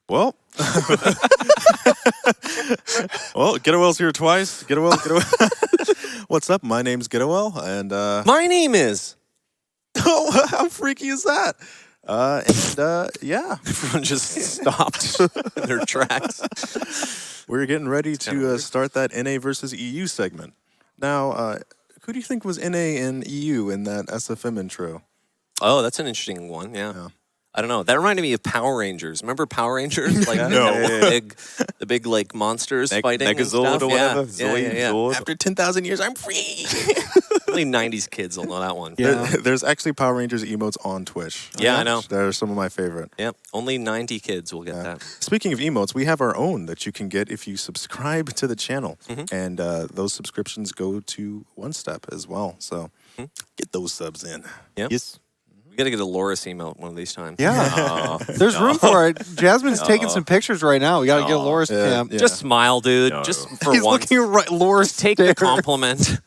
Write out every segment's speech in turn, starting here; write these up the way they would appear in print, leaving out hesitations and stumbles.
Well, well, Getawell's here twice. Getawell. What's up? My name's Getawell, and my name is. Oh, how freaky is that? Yeah, Everyone just stopped in their tracks. we're getting ready to start that NA versus EU segment. Now, who do you think was NA and EU in that SFM intro? Oh, that's an interesting one. Yeah. I don't know. That reminded me of Power Rangers. Remember Power Rangers? Like No. the big like monsters fighting and Megazord stuff? or whatever. Yeah. Zord. After 10,000 years, I'm free. Only 90s kids will know that one. There's actually Power Rangers emotes on Twitch. Yeah, I know. They're some of my favorite. Yep. Only 90 kids will get that. Speaking of emotes, we have our own that you can get if you subscribe to the channel. And those subscriptions go to One Step as well. So get those subs in. Yep. Yes. We got to get a Loris emote one of these times. Yeah. There's room for it. Jasmine's taking some pictures right now. We got to get a Loris cam. Yeah. Just smile, dude. No. Just for He's once. looking right. Loris, Take the compliment.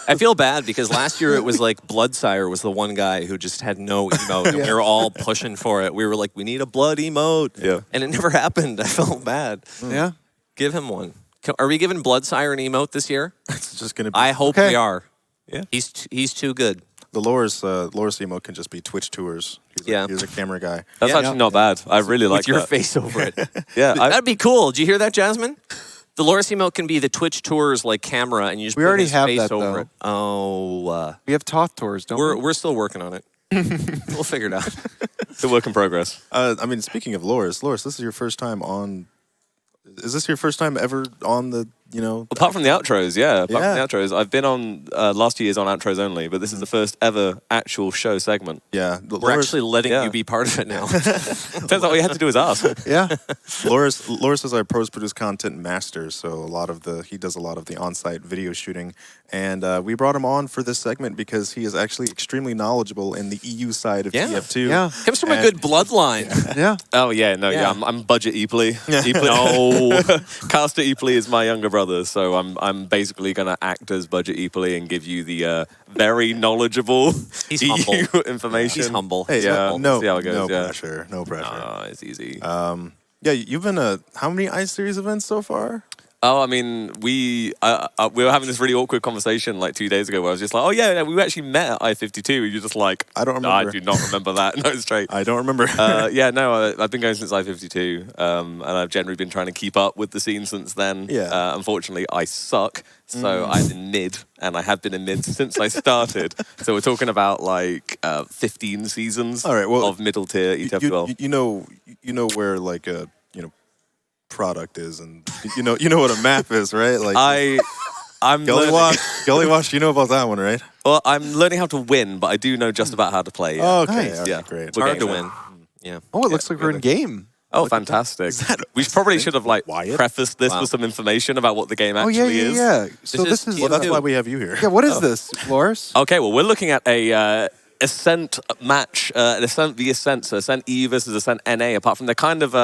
I feel bad because last year it was like Bloodsire was the one guy who just had no emote. And we were all pushing for it. We were like, we need a blood emote. Yeah. And it never happened. I felt bad. Yeah. Give him one. Are we giving Bloodsire an emote this year? It's just going to be... I hope Okay. we are. Yeah. He's too good. The Loris emote can just be Twitch tours. He's a camera guy. That's Yeah. actually not bad. I really like With your that. face over it. Yeah, That'd be cool. Did you hear that, Jasmine? The Loris emote can be the Twitch tours like camera, and you just We put already his have face that, over though. it. Oh, We have TotH tours, don't we? we're still working on it. We'll figure it out. it's a work in progress. I mean, speaking of Loris, this is your first time on... Is this your first time ever on the, Apart from the outros, yeah. Apart Yeah. from the outros, I've been on last year's on outros only, but this is the first ever actual show segment. Yeah. We're actually letting Yeah. you be part of it now. Turns out all you had to do is ask. Yeah. Loris is our post-produced content master, so he does a lot of the on-site video shooting, and we brought him on for this segment because he is actually extremely knowledgeable in the EU side of Yeah. TF2. Yeah. Comes from a good bloodline. Yeah. Oh yeah, no, Yeah. I'm budget Epley. No, Caster Epley is my younger brother, so I'm basically gonna act as budget Epley and give you the very knowledgeable He's EU humble. information. He's humble. Hey, He's yeah. humble. no, See how it goes, no yeah. pressure, no pressure. It's easy. Yeah, you've been how many Ice Series events so far? Oh, I mean, we were having this really awkward conversation like 2 days ago where I was just like, oh yeah, we actually met at I-52. And you're just like, I don't "No, I remember." do not remember that. No, straight. I don't remember. Yeah, no, I've been going since I-52, and I've generally been trying to keep up with the scene since then. Yeah. Unfortunately, I suck, so I'm in mid, and I have been in mid since I started. So we're talking about like 15 seasons All right, well, of middle tier ETFL. you know where like a product is, and you know what a map is, right? Like I'm Gully learning, Wash. Gully Wash. You know about that one, right? well, I'm learning how to win, but I do know just about how to play. Yeah. Okay, Nice. all right, Yeah. great. It's hard to We're win. Yeah. Oh, it looks like we're in game. Oh, fantastic. We probably should have like Wyatt? prefaced this Wow. with some information about what the game Oh, actually yeah, yeah, is. yeah. So This this is is... Well, that's Two. why we have you here. Yeah, what is this, Loris? Okay, well, we're looking at a Ascent match, the Ascent, so Ascent EU versus Ascent NA, apart from they're kind of,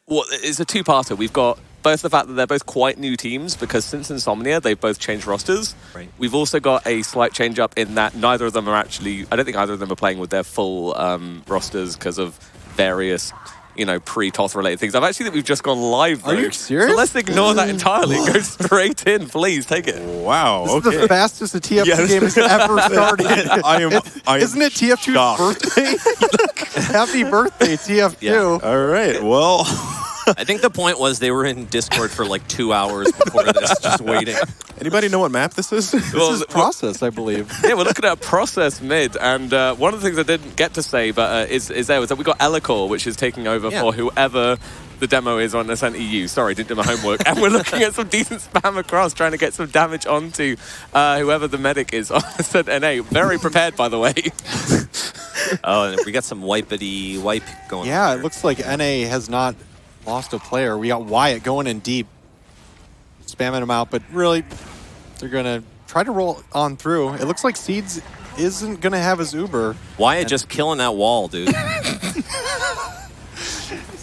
it's a two-parter. We've got both the fact that they're both quite new teams, because since Insomnia, they've both changed rosters. Right. We've also got a slight change-up in that neither of them are actually, I don't think either of them are playing with their full rosters because of various pre-TotH related things. I've actually think we've just gone live, though. Are you serious? So let's ignore that entirely. Go straight in, please. Take it. Wow. This is Okay. the fastest a TF2 Yeah, game has ever started. I am. Isn't it TF2's shocked. birthday? Happy birthday, TF2. Yeah. All right. Well, I think the point was they were in Discord for like 2 hours before this, just waiting. anybody know what map this is? This is process, I believe. Yeah, we're looking at a process mid, and one of the things I didn't get to say, but is there, was that we got Elicor, which is taking over for whoever the demo is on Ascent EU. Sorry, didn't do my homework. And we're looking at some decent spam across, trying to get some damage onto whoever the medic is on Ascent NA. Very prepared, by the way. Oh, and we got some wipe going Yeah, on. it looks like NA has not lost a player. We got Wyatt going in deep, spamming him out, but really, they're going to try to roll on through. It looks like Seeds isn't going to have his Uber. Wyatt just killing that wall, dude.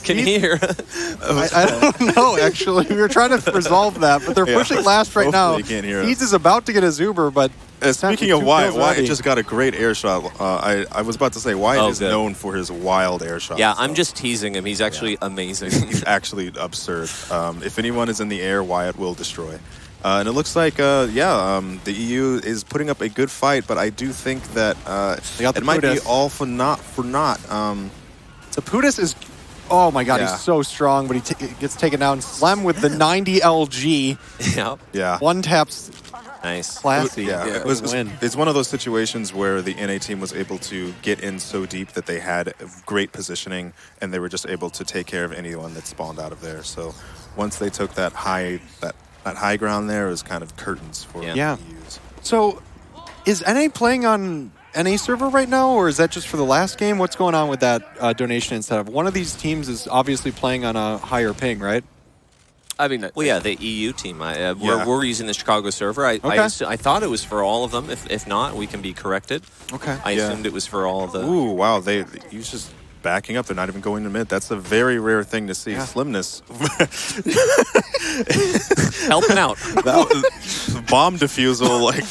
Can you hear us? I don't know, actually. We were trying to resolve that, but they're pushing last right now. Hopefully you can't hear us. Seeds is about to get his Uber, but... Speaking of Wyatt just got a great air shot. I was about to say, Wyatt is good. known for his wild air shots. Yeah, so I'm just teasing him. He's actually amazing. he's actually absurd. If anyone is in the air, Wyatt will destroy. And it looks like, the EU is putting up a good fight, but I do think that it might be all for naught. So Putis is... Oh my god, he's so strong, but he gets taken down. Slem with the 90 LG. Yeah. Yeah. One taps... Nice. Classy. It's one of those situations where the NA team was able to get in so deep that they had great positioning, and they were just able to take care of anyone that spawned out of there. So once they took that high ground there, it was kind of curtains for the EUs. So is NA playing on NA server right now, or is that just for the last game? What's going on with that donation instead of one of these teams is obviously playing on a higher ping, right? I mean, Well, yeah, the EU team. We're using the Chicago server. I thought it was for all of them. If not, we can be corrected. Okay. I assumed it was for all of the... Ooh, wow. He's just backing up. They're not even going to mid. That's a very rare thing to see. Yeah. Slimness. Helping out. That was bomb defusal. Like,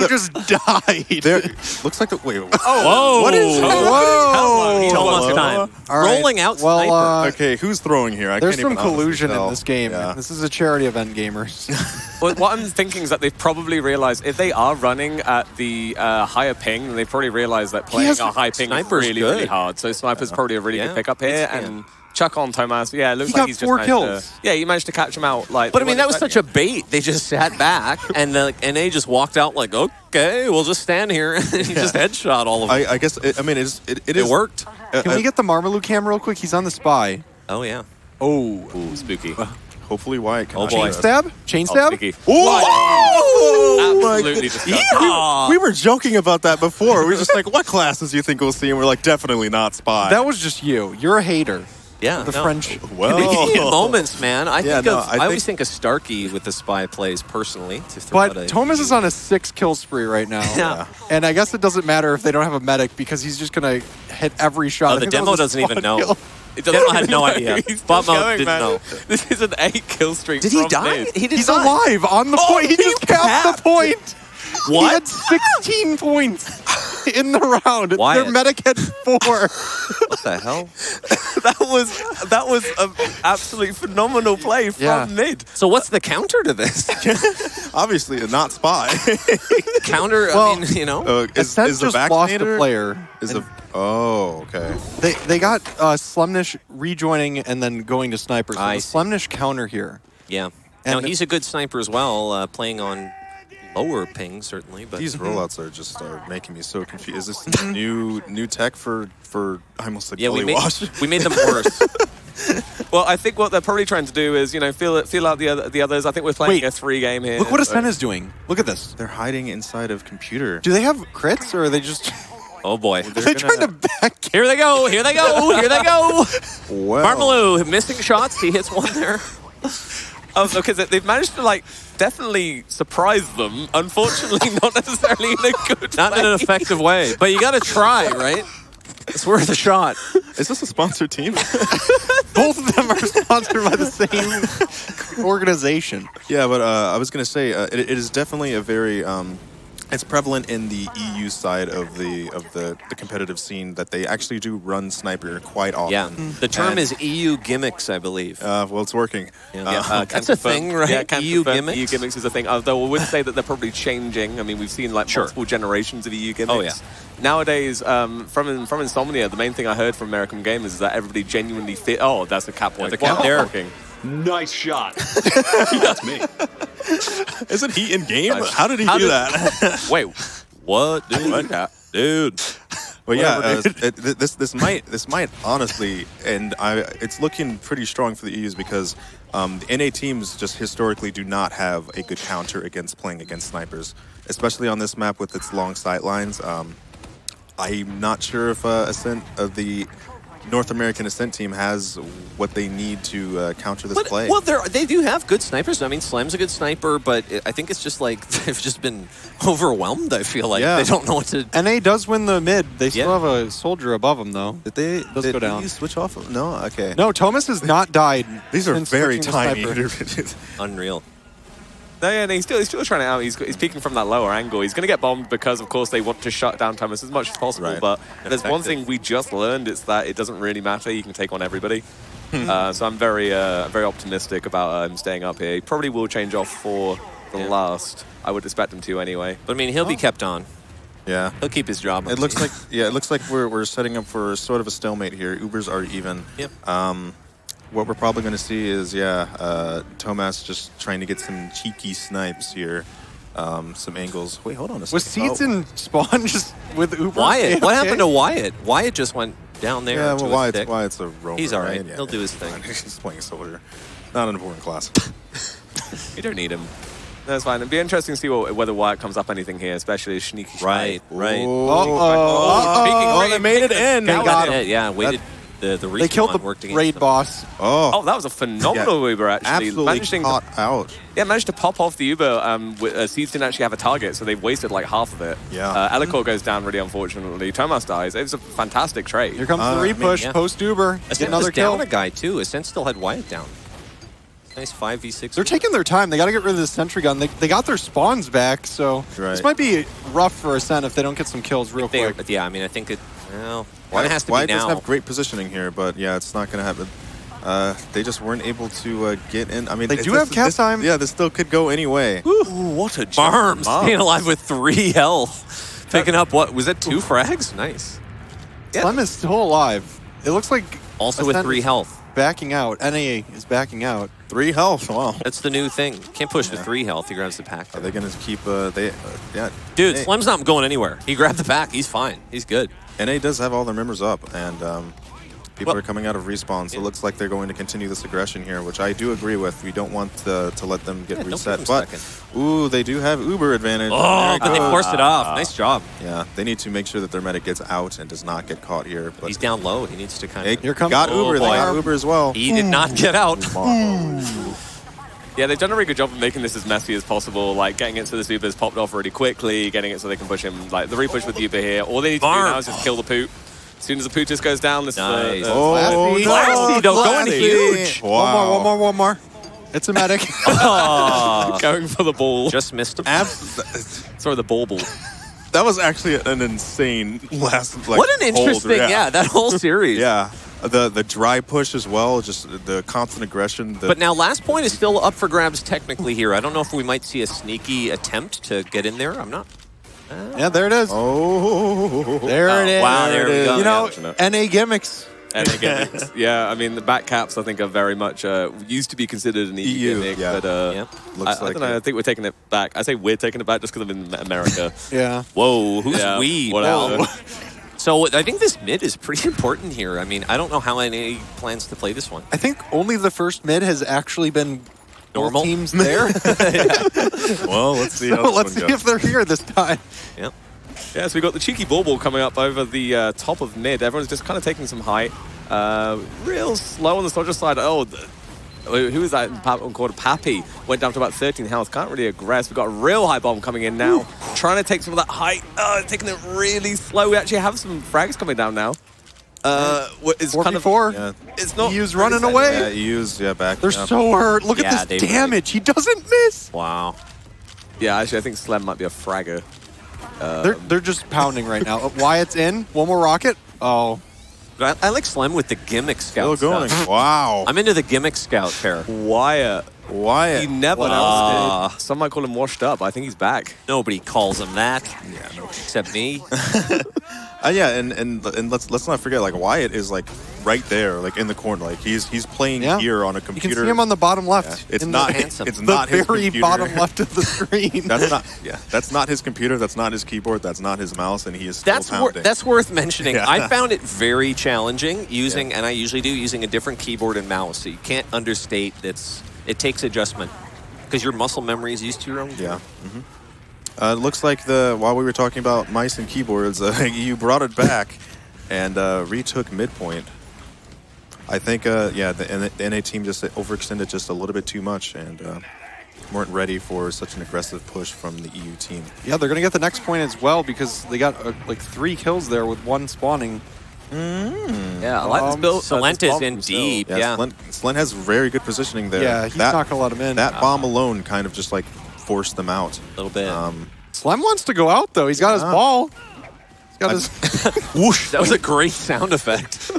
they just died. There, looks like the... Wait. Whoa. What is... Whoa. Tell us time. Right. Rolling out sniper. Okay, who's throwing here? There's can't some even collusion tell. in this game. Yeah. This is a charity event, gamers. Well, what I'm thinking is that they've probably realized if they are running at the higher ping, then they probably realized that playing a high ping is really, really hard. So Sniper's probably a really good pickup here. And chuck on Thomas. Yeah, it looks like he's just 4 kills. He managed to catch him out. Like, but I mean, that was such a bait. They just sat back, and NA just walked out like, okay, we'll just stand here. And he just headshot all of them. I guess, it worked. Can we get the Marmalou cam real quick? He's on the spy. Oh, yeah. Ooh, spooky. Hopefully Wyatt can... Chain stab? Chain stab? Absolutely disgusting. We were joking about that before. We were just like, what classes do you think we'll see? And we're like, definitely not spy. That was just you. You're a hater. Yeah, The French. Well, moments, man. I I always think of Starkey with the spy plays personally. But Thomas is on a 6 kill spree right now. Yeah. And I guess it doesn't matter if they don't have a medic because he's just going to hit every shot. Oh, the demo doesn't even know. Kill. Demo had no idea. He's Bot still mode going, didn't man. know. This is an 8 kill streak. Did he from die? mid. He did He's die. alive on the point. He just capped the point. What? He had 16 points in the round. Wyatt. Their medic had 4. What the hell? That was an absolutely phenomenal play from mid. So what's the counter to this? Obviously, not spy. Counter, Well, I mean, you know. Is Ascent the just lost a vaccinator? player. Okay. They got Slumnish rejoining and then going to Sniper. So I the see. Slumnish counter here. Yeah. And Now, he's a good sniper as well, playing on lower ping, certainly. But These rollouts are just making me so confused. Is this new tech for I almost said Gully Wash? we made them worse. Well, I think what they're probably trying to do is, feel out the others. I think we're playing a 3 game here. Look what Ascent is doing. Look at this. They're hiding inside of computer. Do they have crits or are they just... Oh, boy. They're trying to back... Here they go. Here they go. Here they go. Well, Marmalou missing shots. He hits one there. Because they've managed to, definitely surprise them. Unfortunately, not necessarily in a good Not in an effective way. But you got to try, right? It's worth a shot. is this a sponsored team? Both of them are sponsored by the same organization. Yeah, but I was gonna say it is definitely a very it's prevalent in the EU side of the competitive scene that they actually do run sniper quite often. Yeah. The term is EU gimmicks, I believe. Well, it's working. That's a thing, right? Yeah, EU gimmicks? EU gimmicks is a thing. Although I would say that they're probably changing. I mean, we've seen multiple generations of EU gimmicks. Oh, yeah. Nowadays, from Insomnia, the main thing I heard from American gamers is that everybody genuinely fit. Oh, that's a cap point. That's a cap there. Nice shot. That's me. Isn't he in game? How did he do that? Wait, what, dude? Dude. But yeah, this might honestly, and it's looking pretty strong for the EUs because the NA teams just historically do not have a good counter against playing against snipers, especially on this map with its long sight lines. I'm not sure if Ascent of the North American Ascent team has what they need to counter this play. Well, they do have good snipers. I mean, Slem's a good sniper, but I think it's just like they've just been overwhelmed. I feel like they don't know what to. NA does win the mid. They still have a soldier above them, though. Did they go down? Did you switch off? No, okay. No, Thomas has not died. These are since very switching tiny. to sniper. Unreal. No, yeah, no, he's still trying it out. He's peeking from that lower angle. He's going to get bombed because, of course, they want to shut down Thomas as much as possible. Right. But there's one thing we just learned: it's that it doesn't really matter. You can take on everybody. So I'm very optimistic about him staying up here. He probably will change off for the last. I would expect him to anyway. But I mean, he'll be kept on. Yeah. He'll keep his job. It looks like we're setting up for sort of a stalemate here. Ubers are even. Yep. What we're probably going to see is, Tomas just trying to get some cheeky snipes here, some angles. Wait, hold on a second. Was Seeds in spawn just with Uber? Wyatt. What happened to Wyatt? Wyatt just went down there. Yeah, to well, his stick. Wyatt's a roamer. He's all right. Yeah, He'll do his thing. He's playing a soldier. Not an important class. You don't need him. That's fine. It'd be interesting to see whether Wyatt comes up anything here, especially as sneaky. Right. Oh, they made it in. They got him. Yeah, waited. The They killed the worked against raid them. boss. Oh, that was a phenomenal Uber, actually. Absolutely caught out. Yeah, managed to pop off the Uber. Seeds didn't actually have a target, so they've wasted like half of it. Yeah. Elikor goes down really unfortunately. Tomas dies. It was a fantastic trade. Here comes the repush. yeah. Post Uber. Get Ascent another was down kill. a guy, too. Ascent still had Wyatt down. Nice 5v6. They're taking their time. They got to get rid of the sentry gun. They got their spawns back, so this might be rough for Ascent if they don't get some kills real quick. But yeah, I mean, I think it. Well, Wyatt has to Wyatt be now. does have great positioning here, but yeah, it's not going to happen. They just weren't able to get in. I mean, They do have cap time. Yeah, this still could go any way. Ooh, what a Barms staying alive with 3 health. Picking up, what, was it 2 frags? Nice. Slem is still alive. It looks like Also with Ascent 3 is health. backing out. NA is backing out. 3 health. Wow. That's the new thing. Can't push to 3 health. He grabs the pack. Are they going to keep? Yeah. Dude, Hey. Slem's not going anywhere. He grabbed the pack. He's fine. He's good. NA does have all their members up, and people Well- are coming out of respawn, so it looks like they're going to continue this aggression here, which I do agree with. We don't want to let them get Yeah, don't reset, give them but ooh, they do have Uber advantage. Oh, There it but they goes. forced it off. Nice job. Yeah, they need to make sure that their medic gets out and does not get caught here. But He's down low. He needs to kind they of. Here comes got oh, Uber. They boy. got Uber as well. He did not get out. Yeah, they've done a really good job of making this as messy as possible, like getting it so this Uber's popped off really quickly, getting it so they can push him, like the repush with the Uber here. All they need to do now is just kill the Poot. As soon as the Pootus goes down, this Nice. is Oh, Classy, though, going huge. Wow. One more. It's a medic. going for the ball. Just missed him. Sorry, the ball. That was actually an insane last. Like, What an hold, interesting, yeah, that whole series. Yeah, the dry push as well, just the constant aggression. But now last point is still up for grabs technically here. I don't know if we might see a sneaky attempt to get in there. I'm not. Yeah, there it is. Oh, There it is. Wow, there we go. You know, Yeah. NA gimmicks. And again, yeah, I mean, the back caps, I think, are very much used to be considered an EU gimmick, yeah. but Yep. I don't know. I think we're taking it back. I say we're taking it back just because I'm in America. Yeah. Whoa, who's Yeah, we? whatever. Whoa. So I think this mid is pretty important here. I mean, I don't know how NA plans to play this one. I think only the first mid has actually been Normal? both teams there. well, let's see. So let's see if they're here this time. Yep. Yeah, so we've got the cheeky bauble coming up over the top of mid. Everyone's just kind of taking some height. Real slow on the soldier side. Oh, who is that called? Pappy went down to about 13 health. Can't really aggress. We've got a real high bomb coming in now. Trying to take some of that height. Taking it really slow. We actually have some frags coming down now. It's kind of 4v4. Yeah. It's not. EU's running away. Yeah, EU's back. They're so hurt. Look Yeah, at they this damage. He doesn't miss. Wow. Yeah, actually, I think Slem might be a fragger. They're just pounding right now. Wyatt's in. One more rocket. Oh. But I like Slem with the gimmick scout Still going. stuff. Wow. I'm into the gimmick scout pair. Wyatt. Wyatt. He never else did. Some might call him washed up. I think he's back. Nobody calls him that. Except me. Yeah, and let's not forget, like, Wyatt is like right there, like in the corner, like he's playing here on a You computer. can see him on the bottom left. Yeah. It's in not. handsome. It's the not his very computer. bottom left of the screen. That's not. Yeah, that's not his computer. That's not his keyboard. That's not his mouse, and he is still pounding. That's worth mentioning. Yeah. I found it very challenging using, and I usually do, using a different keyboard and mouse. So you can't understate that it takes adjustment because your muscle memory is used to your own. Yeah. It looks like while we were talking about mice and keyboards, you brought it back and retook midpoint. I think, yeah, the NA team just overextended just a little bit too much and weren't ready for such an aggressive push from the EU team. Yeah, they're going to get the next point as well because they got like 3 kills there with 1 spawning. Yeah, I like this build. Salent is in still. deep. Yeah. Slent has very good positioning there. Yeah, he's not going to let them in. That bomb alone kind of just like forced them out. A little bit. Slem wants to go out, though. He's got his ball. He's got his... Whoosh! That was a great sound effect.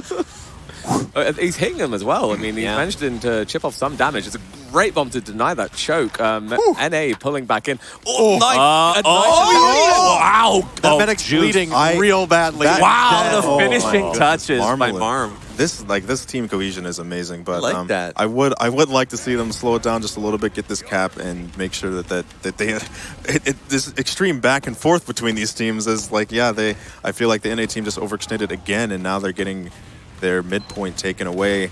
He's hitting them as well. I mean, he managed to chip off some damage. It's a great bomb to deny that choke. NA pulling back in. Oh, nice. Wow! That medic's bleeding real badly. Wow, the finishing touches by Marm. This team cohesion is amazing, but I like that. I would like to see them slow it down just a little bit, get this cap, and make sure that they this extreme back and forth between these teams is like I feel like the NA team just overextended again, and now they're getting their midpoint taken away.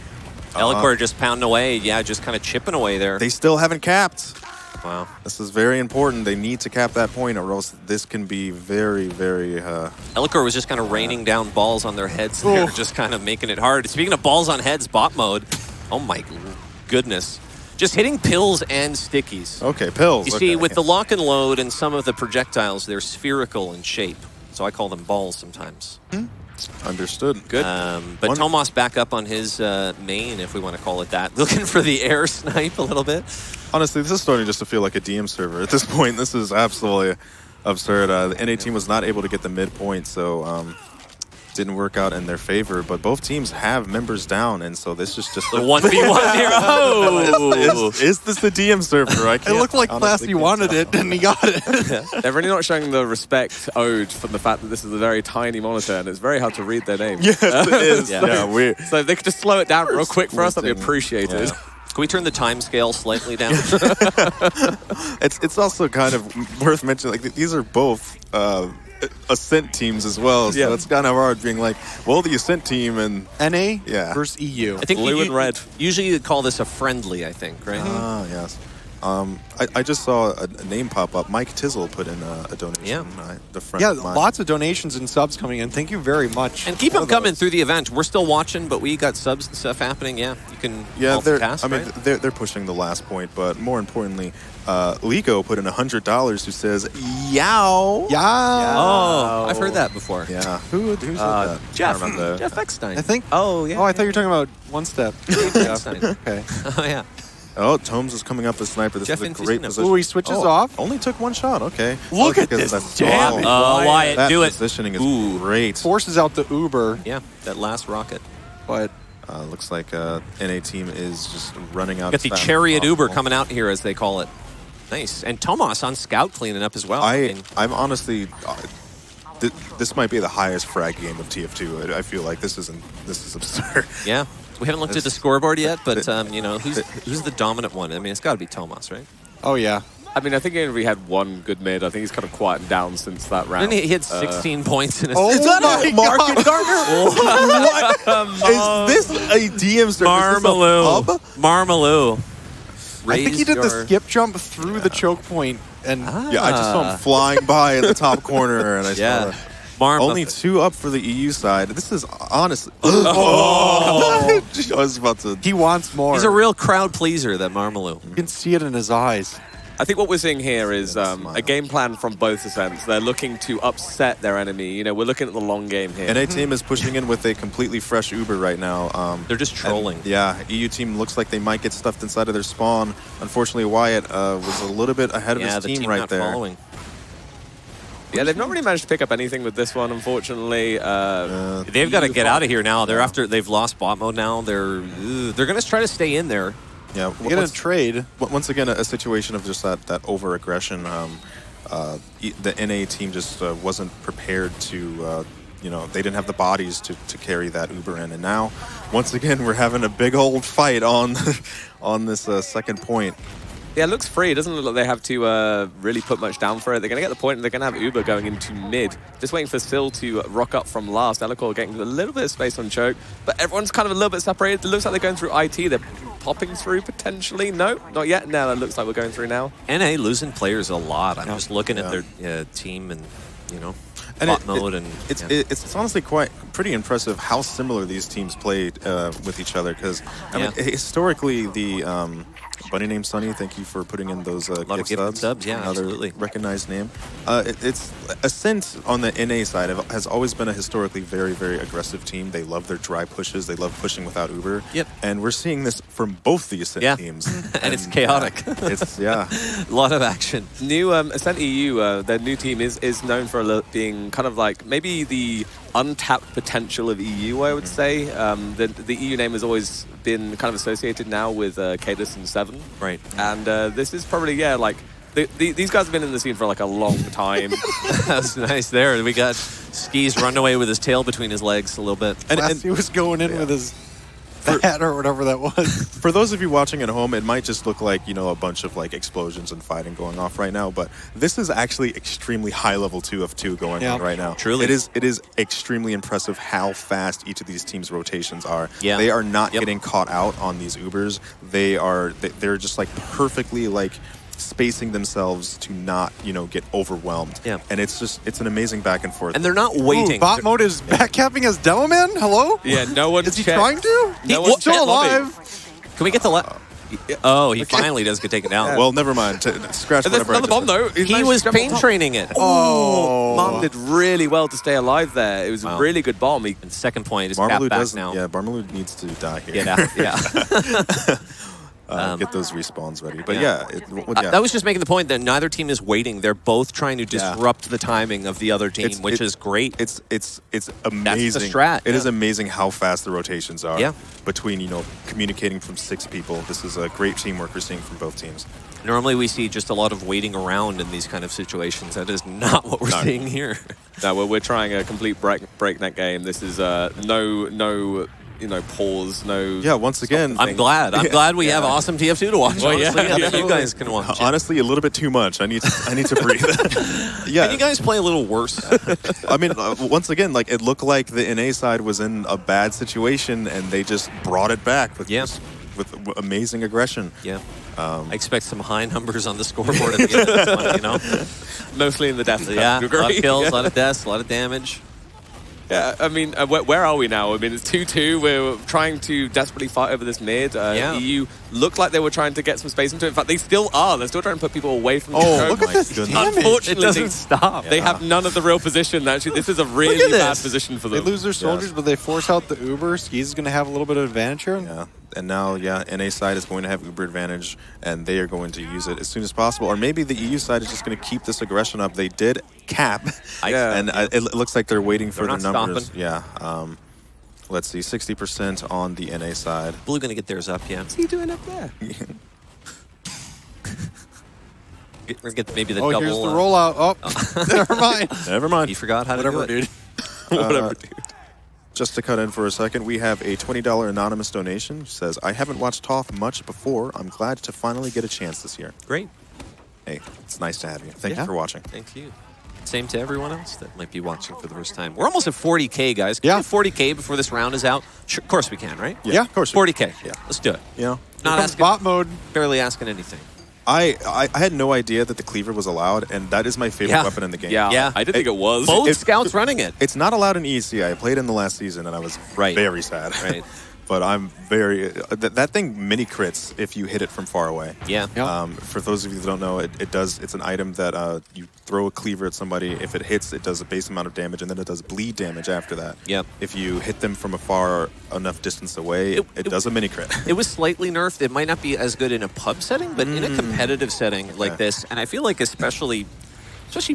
Elicor just pounding away, just kind of chipping away there. They still haven't capped. Wow. This is very important. They need to cap that point, or else this can be very, very... Elicor was just kind of raining down balls on their heads there, just kind of making it hard. Speaking of balls on heads, bot mode. Oh my goodness. Just hitting pills and stickies. Okay, pills. You see, with the lock and load and some of the projectiles, they're spherical in shape. So I call them balls sometimes. Understood. Good. But TotH back up on his main, if we want to call it that. Looking for the air snipe a little bit. Honestly, this is starting just to feel like a DM server at this point. This is absolutely absurd. The NA team was not able to get the midpoint, so didn't work out in their favor. But both teams have members down, and so this is just the 1v1 here. Oh! Is this the DM server? It looked like Classy wanted it, and he got it. They're really not showing the respect owed from the fact that this is a very tiny monitor, and it's very hard to read their name. Yes, it is. Yeah, weird. So if they could just slow it down real quick for us, that'd be appreciated. Yeah. Can we turn the time scale slightly down? It's also kind of worth mentioning, like, these are both Ascent teams as well, so it's kind of hard being like, well, the Ascent team and... NA versus EU. I think blue and red. Usually you'd call this a friendly, I think, right? Ah, yes. I just saw a name pop up. Mike Tizzle put in a donation. Yeah. The friend of mine. Lots of donations and subs coming in. Thank you very much. And keep them coming through the event. We're still watching, but we got subs and stuff happening. Yeah, you can multitask, they're pushing the last point, but more importantly, Lico put in $100 who says, yow. Oh, I've heard that before. Yeah. Who said that? Jeff Eckstein. I think. Oh, yeah. Oh, I thought you were talking about One Step. Eckstein. Okay. Oh, yeah. Oh, Tomes is coming up as sniper. This is a great position. Oh, he switches off. Only took 1 shot. Okay. Look at this damage. Wyatt, that do it. positioning is great. Forces out the Uber. Yeah, that last rocket. But looks like NA team is just running out. Got the chariot Uber coming out here, as they call it. Nice. And TotH on scout cleaning up as well. I'm honestly... this might be the highest frag game of TF2. I feel like this is absurd. Yeah. We haven't looked at the scoreboard yet, but who's the dominant one? I mean, it's got to be TotH, right? Oh yeah. I mean, I think we had one good mid. I think he's kind of quieted down since that round. Then he had 16 points in his... Is that a market Gardner? What? Is this a DM server? Marmaloo. I think he did the skip jump through the choke point. And yeah, I just saw him flying by in the top corner, and I saw only 2 up for the EU side. This is honestly... I was about to... He wants more. He's a real crowd pleaser, that Marmaloo. You can see it in his eyes. I think what we're seeing here is a game plan from both Ascents. They're looking to upset their enemy. You know, we're looking at the long game here. NA team is pushing in with a completely fresh Uber right now. They're just trolling. EU team looks like they might get stuffed inside of their spawn. Unfortunately, Wyatt was a little bit ahead of his team right there. Following. Yeah, they've not really managed to pick up anything with this one, unfortunately. They've got to get out of here now. They've lost bot mode now. They're going to try to stay in there. Yeah, get a trade. Once again, a situation of just that over-aggression. The NA team just wasn't prepared to, they didn't have the bodies to carry that Uber in. And now, once again, we're having a big old fight on this second point. Yeah, it looks free. It doesn't look like they have to really put much down for it. They're going to get the point, and they're going to have Uber going into mid. Just waiting for Sil to rock up from last. Elicor getting a little bit of space on choke, but everyone's kind of a little bit separated. It looks like they're going through IT. They're popping through potentially. No, not yet. No, it looks like we're going through now. NA losing players a lot. I'm just looking at their team and, bot mode. And It's honestly pretty impressive how similar these teams played with each other. Because I mean, historically, the Bunny named Sunny, thank you for putting in those a lot of gift gifted subs. Yeah, another absolutely. recognized name. It's Ascent on the NA side has always been a historically very, very aggressive team. They love their dry pushes. They love pushing without Uber. Yep. And we're seeing this from both the Ascent teams. And it's chaotic. It's a lot of action. New Ascent EU, their new team is known for being kind of like maybe the untapped potential of EU, I would say. The EU name has always been kind of associated now with Cadus and Seven. Right. And this is probably, like, these guys have been in the scene for like a long time. That's nice there. We got Skis running away with his tail between his legs a little bit. And he was going in with his hat or whatever that was. For those of you watching at home, it might just look like, a bunch of like explosions and fighting going off right now, but this is actually extremely high level 2 of 2 going on right now. Truly. It is extremely impressive how fast each of these teams' rotations are. Yeah. They are not getting caught out on these Ubers. They're just like perfectly like spacing themselves to not, get overwhelmed. Yeah. And it's an amazing back and forth. And they're not waiting. Ooh, bot mode is backcapping as Demo Man? Hello? Yeah, no one Is he trying to? No He's one's still checked lobby. alive. Can we get the Oh, he finally does get taken down. Well, never mind. Scratch And there's whatever I another just bomb, said. though. He was pain training it. Oh, Mom did really well to stay alive there. It was a really good bomb. And second point is Marmalou capped back doesn't. now. Yeah, Marmalou needs to die here. Get out. Yeah. Get those respawns ready. But Yeah. That was just making the point that neither team is waiting. They're both trying to disrupt the timing of the other team, which is great. It's amazing. That's the strat. It is amazing how fast the rotations are. Yeah. Between communicating from 6 people. This is a great teamwork we're seeing from both teams. Normally we see just a lot of waiting around in these kind of situations. That is not what we're seeing here. No, we're trying a complete breakneck game. This is no pause, no... Yeah, once again... I'm glad we have awesome TF2 to watch. Well, honestly. You guys can watch. Honestly, a little bit too much. I need to breathe. Yeah. Can you guys play a little worse? I mean, once again, like it looked like the NA side was in a bad situation, and they just brought it back with with amazing aggression. Yeah. I expect some high numbers on the scoreboard at the end of this one, Mostly in the death. Yeah, a lot of kills, a lot of deaths, a lot of damage. Yeah, I mean, where are we now? I mean, it's 2-2. We're trying to desperately fight over this mid. EU looked like they were trying to get some space into it. In fact, they still are. They're still trying to put people away from the look at this damage. Unfortunately, It doesn't stop. They have none of the real position. Actually, this is a really bad position for They them. lose their soldiers, but they force out the Uber. Skis is going to have a little bit of advantage here. Yeah. And now, NA side is going to have Uber advantage, and they are going to use it as soon as possible. Or maybe the EU side is just going to keep this aggression up. They did cap, and it looks like they're waiting for their numbers. Stopping. Yeah. Let's see, 60% on the NA side. Blue going to get theirs up, yeah. What's he doing up there? We're going to get maybe the Oh, double. here's the rollout. Oh, never mind. Never mind. He forgot how to Whatever, do it. dude. Whatever, dude. Just to cut in for a second, we have a $20 anonymous donation. Says, I haven't watched TotH much before. I'm glad to finally get a chance this year. Great. Hey, it's nice to have you. Thank you for watching. Thank you. Same to everyone else that might be watching for the first time. We're almost at 40K, guys. Can we get 40K before this round is out? Sure, of course we can, right? Yeah, of course. 40K. Yeah. Let's do it. Yeah. Not Comes asking, bot mode. barely asking anything. I had no idea that the cleaver was allowed, and that is my favorite weapon in the game. Yeah, I didn't think it was. Both scouts running it. It's not allowed in ESC. I played in the last season, and I was very sad. Right. But I'm very... that thing mini crits if you hit it from far away. Yeah. For those of you that don't know, it does. It's an item that you throw a cleaver at somebody. If it hits, it does a base amount of damage, and then it does bleed damage after that. Yep. If you hit them from a far enough distance away, it does a mini crit. It was slightly nerfed. It might not be as good in a pub setting, but in a competitive setting like this, and I feel like especially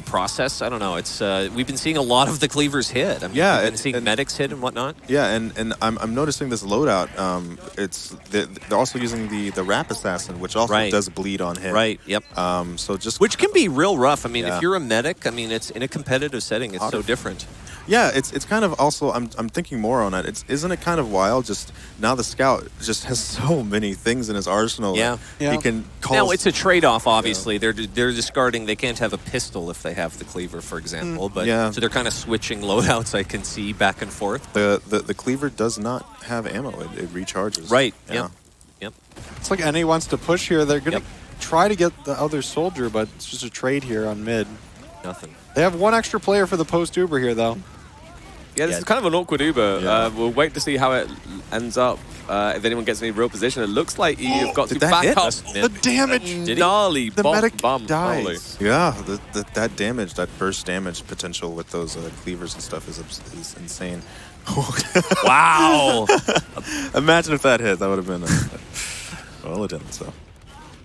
process, I don't know. It's we've been seeing a lot of the cleavers hit. I mean, we've been seeing medics hit and whatnot. Yeah, and I'm noticing this loadout. They're also using the Rap Assassin, which also does bleed on hit. Right. Yep. So just which can be real rough. I mean, if you're a medic, I mean, it's in a competitive setting. It's so different. Yeah, it's kind of also. I'm thinking more on it. Isn't it kind of wild? Just now, the scout just has so many things in his arsenal. Yeah. He can call. Now it's a trade-off. Obviously, they're discarding. They can't have a pistol if they have the cleaver, for example. But so they're kind of switching loadouts. I can see back and forth. The cleaver does not have ammo. It recharges. Right. Yeah. Yep. It's like NA wants to push here. They're going to try to get the other soldier, but it's just a trade here on mid. Nothing. They have one extra player for the post-Uber here, though. Yeah, this is kind of an awkward Uber. We'll wait to see how it ends up. If anyone gets any real position, it looks like you've got to back up. The damage. Gnarly The medic bomb. dies. Yeah, that damage, that burst damage potential with those cleavers and stuff is insane. Wow. Imagine if that hit. That would have been. Well, it didn't. So.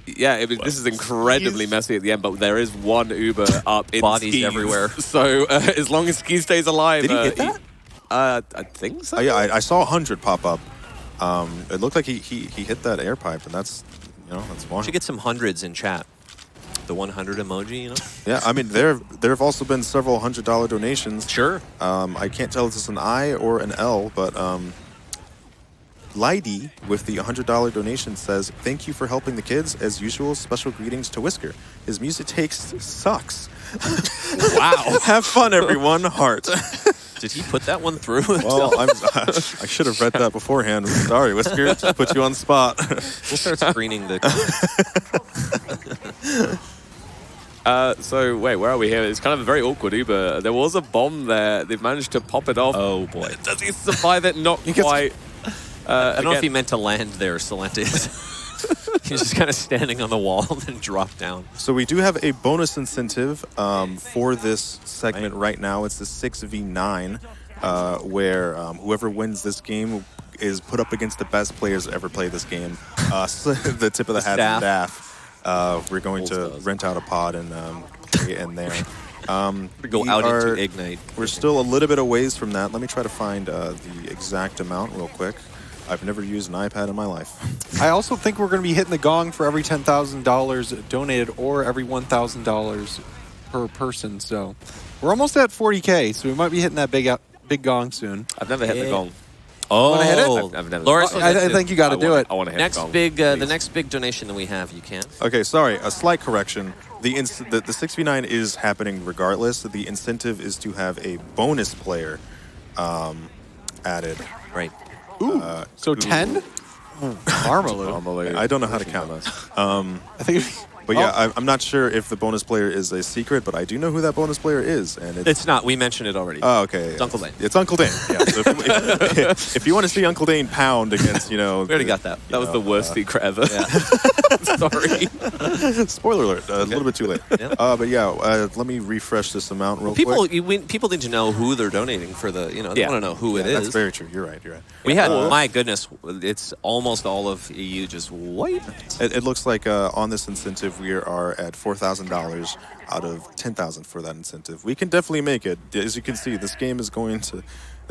Yeah, this is incredibly messy at the end, but there is one Uber up in Bodies skis. everywhere. So as long as Ski stays alive, Did he hit that? I think so. Oh, yeah, I saw 100 pop up. It looked like he hit that air pipe, and that's one. Should get some hundreds in chat. The 100 emoji, you know. Yeah, I mean there have also been several $100 donations. Sure. I can't tell if it's an I or an L, but Lidy with the $100 donation says, "Thank you for helping the kids. As usual, special greetings to Whisker. His music taste sucks." Wow. Have fun, everyone. Heart. Did he put that one through? Well, I should have read that beforehand. Sorry, Whisker. Just put you on the spot. We'll start screening the. So wait, where are we here? It's kind of a very awkward Uber. There was a bomb there. They've managed to pop it off. Oh boy. Does he survive it? Not quite. I don't know if he meant to land there, Celente. He's just kind of standing on the wall and then drop down. So we do have a bonus incentive for this segment right now. It's the 6v9, where whoever wins this game is put up against the best players to ever play this game. So the tip of the hat is staff. We're going to rent out a pod and play it in there. Go out into Ignite. We're still a little bit a ways from that. Let me try to find the exact amount real quick. I've never used an iPad in my life. I also think we're going to be hitting the gong for every $10,000 donated or every $1,000 per person. So we're almost at 40K, so we might be hitting that big gong soon. I've never hit the gong. Oh, wanna hit it? I've never. Loris, I think you got to do it. I want to hit next the gong. big, the next big donation that we have, you can. Okay, sorry, a slight correction. The 6v9 is happening regardless. The incentive is to have a bonus player added. Right. Ooh, so 10? Marmalade. I don't know how to count. I think. But yeah, I'm not sure if the bonus player is a secret, but I do know who that bonus player is, and It's not. We mentioned it already. Oh, okay. It's Uncle Dane. It's Uncle Dane. Yeah. So if you want to see Uncle Dane pound against, We already got that. That was the worst secret ever. Yeah. Sorry. Spoiler alert. A little bit too late. Yeah. But yeah, let me refresh this amount real quick. People need to know who they're donating for the. They want to know who it is. That's very true. You're right. We had, my goodness, it's almost all of EU just wiped. It looks like on this incentive we are at $4,000 out of $10,000 for that incentive. We can definitely make it. As you can see, this game is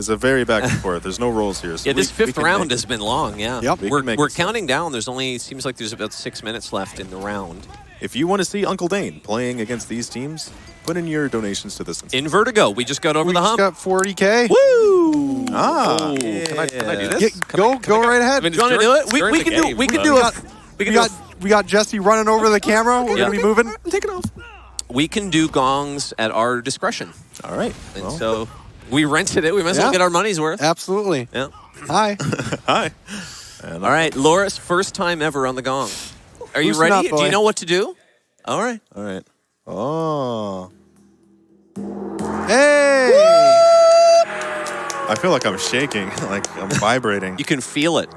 a very back and forth. There's no rolls here. So This fifth round has been long. Yeah. Yep. We're counting down. Seems like there's about 6 minutes left in the round. If you want to see Uncle Dane playing against these teams, put in your donations to this incentive. In Vertigo, we just got over the hump. Got 40K. Woo! Ah. Can I do this? Go right ahead. I mean, You want to do it? We can do it. We got Jesse running over the camera. We're going to be moving. I'm taking off. We can do gongs at our discretion. All right. And so we rented it. We might as well get our money's worth. Absolutely. Yeah. Hi. Hi. All right, Loris, first time ever on the gong. Are you Loosen ready? up, boy. Do you know what to do? All right. All right. Oh. Hey. I feel like I'm shaking, like I'm vibrating. You can feel it.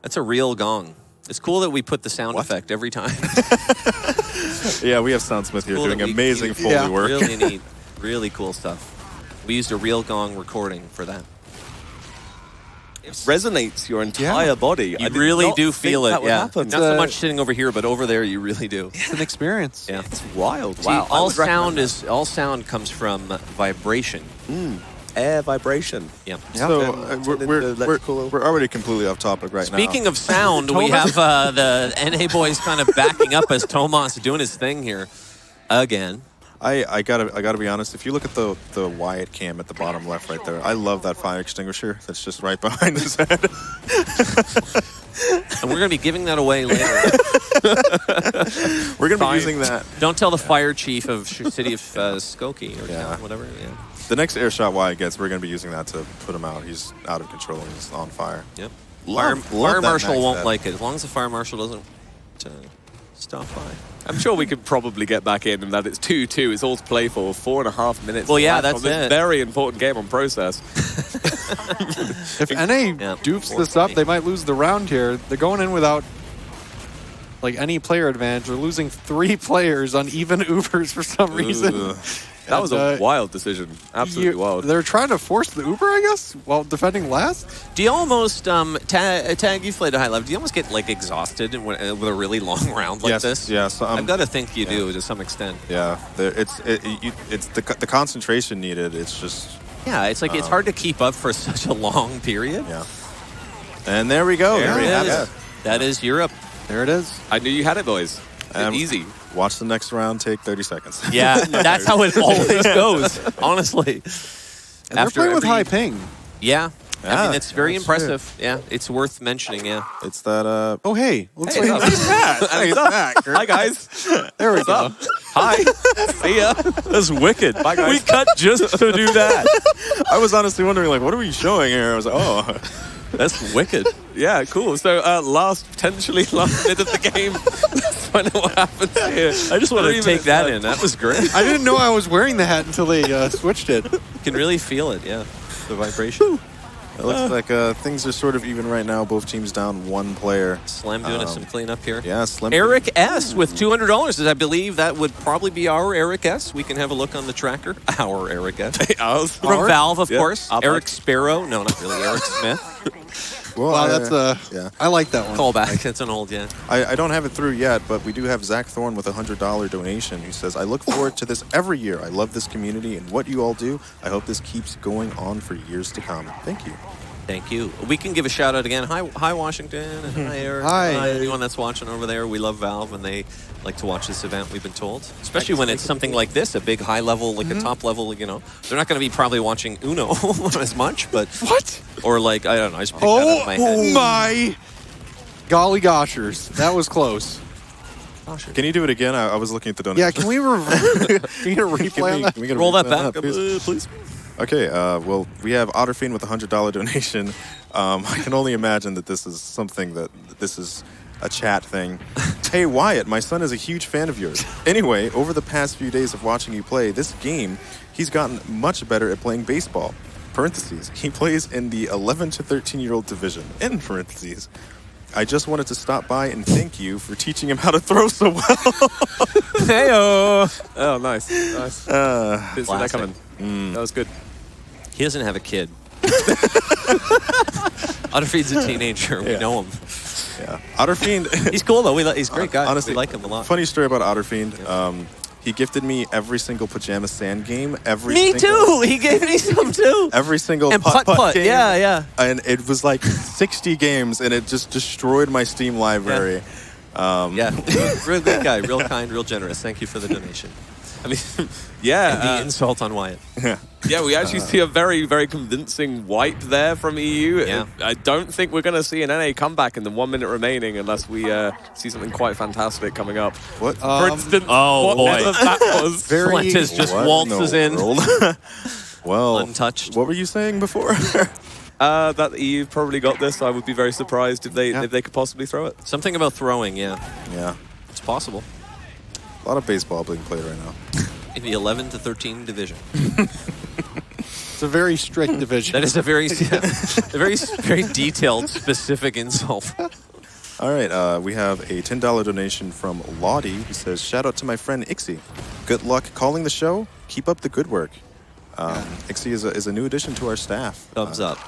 That's a real gong. It's cool that we put the sound effect every time. Yeah, we have Soundsmith here Cool doing that we- amazing Foley work. Really neat. Really cool stuff. We used a real gong recording for that. It resonates your entire body. You really do feel it. That would Yeah. happen. Not so much sitting over here, but over there, you really do. It's an experience. Yeah. It's wild. See, Wow. all sound comes from vibration. Air vibration. Yeah. So Turn into electrical- we're already completely off topic right now. Speaking of sound, we have the NA boys kind of backing up as Tomas doing his thing here again. I gotta be honest. If you look at the Wyatt cam at the bottom left right there, I love that fire extinguisher that's just right behind his head. And we're going to be giving that away later. We're gonna be using that. Don't tell the fire chief of city of Skokie or town, whatever. Yeah. The next air shot Wyatt gets, we're gonna be using that to put him out. He's out of control and he's on fire. Yep. Love Fire that marshal max won't that. like it as long as the fire marshal doesn't stop by. I'm sure we could probably get back in and that it's 2-2. It's all to play for. 4.5 minutes. Well, yeah, left that's on this it. very important game on Process. If NA dupes this up, they might lose the round here. They're going in without like any player advantage. They're losing 3 players on even Ubers for some reason. That was a wild decision. Absolutely wild. They're trying to force the Uber, I guess, while defending last. Do you almost, Tag, you've played a high level, do you almost get like exhausted with a really long round like this? Yes. I've got to think you do to some extent. Yeah, it's the concentration needed. It's just... Yeah, it's like it's hard to keep up for such a long period. Yeah. And there we go. There we it have is. it. That is Europe. There it is. I knew you had it, boys. Easy. Watch the next round take 30 seconds. Yeah, that's how it always goes, honestly. And they're playing with high ping. Yeah. I mean, it's very that's impressive. Yeah, it's worth mentioning, yeah. It's that... Oh, hey. Looks Hey, like it's Matt. Hi, guys. there we go. Hi. See ya. That's wicked. Bye, guys. We cut just to do that. I was honestly wondering, like, what are we showing here? I was like, oh... That's wicked. Yeah, cool. So potentially last bit of the game. Let's find out what happens here. I just wanted to 3 take minutes that left. in. That was great. I didn't know I was wearing the hat until they switched it. You can really feel it, yeah. The vibration. It looks like things are sort of even right now. Both teams down 1 player. Slam doing some cleanup here. Yeah, Slim. Eric S. with $200. I believe that would probably be our Eric S. We can have a look on the tracker. Our Eric S. Ours. From Valve, of Yeah. course. Our Eric Sparrow. No, not really. Eric Smith. Well, Wow, that's yeah. I like that one. Callback. That's an old, yeah. I don't have it through yet, but we do have Zach Thorne with a $100 donation who says, I look forward to this every year. I love this community and what you all do. I hope this keeps going on for years to come. Thank you. Thank you. We can give a shout out again. Hi Washington. And hi, Eric. Hi. Anyone that's watching over there. We love Valve and they like to watch this event, we've been told. Especially when it's something like this, a big high level, like a top level, you know. They're not going to be probably watching Uno as much, but... What? Or like, I don't know, I just picked that out of my head. My golly goshers. That was close. Can you do it again? I was looking at the donation. Yeah, can we can you get a replay on that? Can we get a Roll that replay on back, please? Okay, well, we have Otterfiend with a $100 donation. I can only imagine that this is something this is a chat thing. Hey, Wyatt, my son is a huge fan of yours. Anyway, over the past few days of watching you play this game, he's gotten much better at playing baseball. Parentheses. He plays in the 11 to 13-year-old division. In parentheses. I just wanted to stop by and thank you for teaching him how to throw so well. Hey-o. Oh, nice. Nice. Didn't see that Classic. coming. That was good. He doesn't have a kid. Otterfiend's a teenager. We know him. Yeah. Otterfiend. He's cool, though. He's a great guy. Honestly, we like him a lot. Funny story about Otterfiend. He gifted me every single Pajama Sand game. Me too! He gave me some, too. Every single And putt game. Yeah. And it was like 60 games, and it just destroyed my Steam library. Yeah. Real good guy. Real kind, real generous. Thank you for the donation. I mean, yeah. And the insult on Wyatt. Yeah, we actually see a very, very convincing wipe there from EU. Yeah. I don't think we're going to see an NA comeback in the 1 minute remaining unless we see something quite fantastic coming up. What? For instance, oh, whatever boy. that was. Fuentes just What waltzes the in. world? Well, Untouched. What were you saying before? That EU probably got this. I would be very surprised if they could possibly throw it. Something about throwing, yeah. Yeah. It's possible. A lot of baseball being played right now. In the 11 to 13 division. It's a very strict division. That is a very, very detailed, specific insult. All right, we have a $10 donation from Lottie who says, shout out to my friend Ixie. Good luck calling the show. Keep up the good work. Ixie is a new addition to our staff. Thumbs up.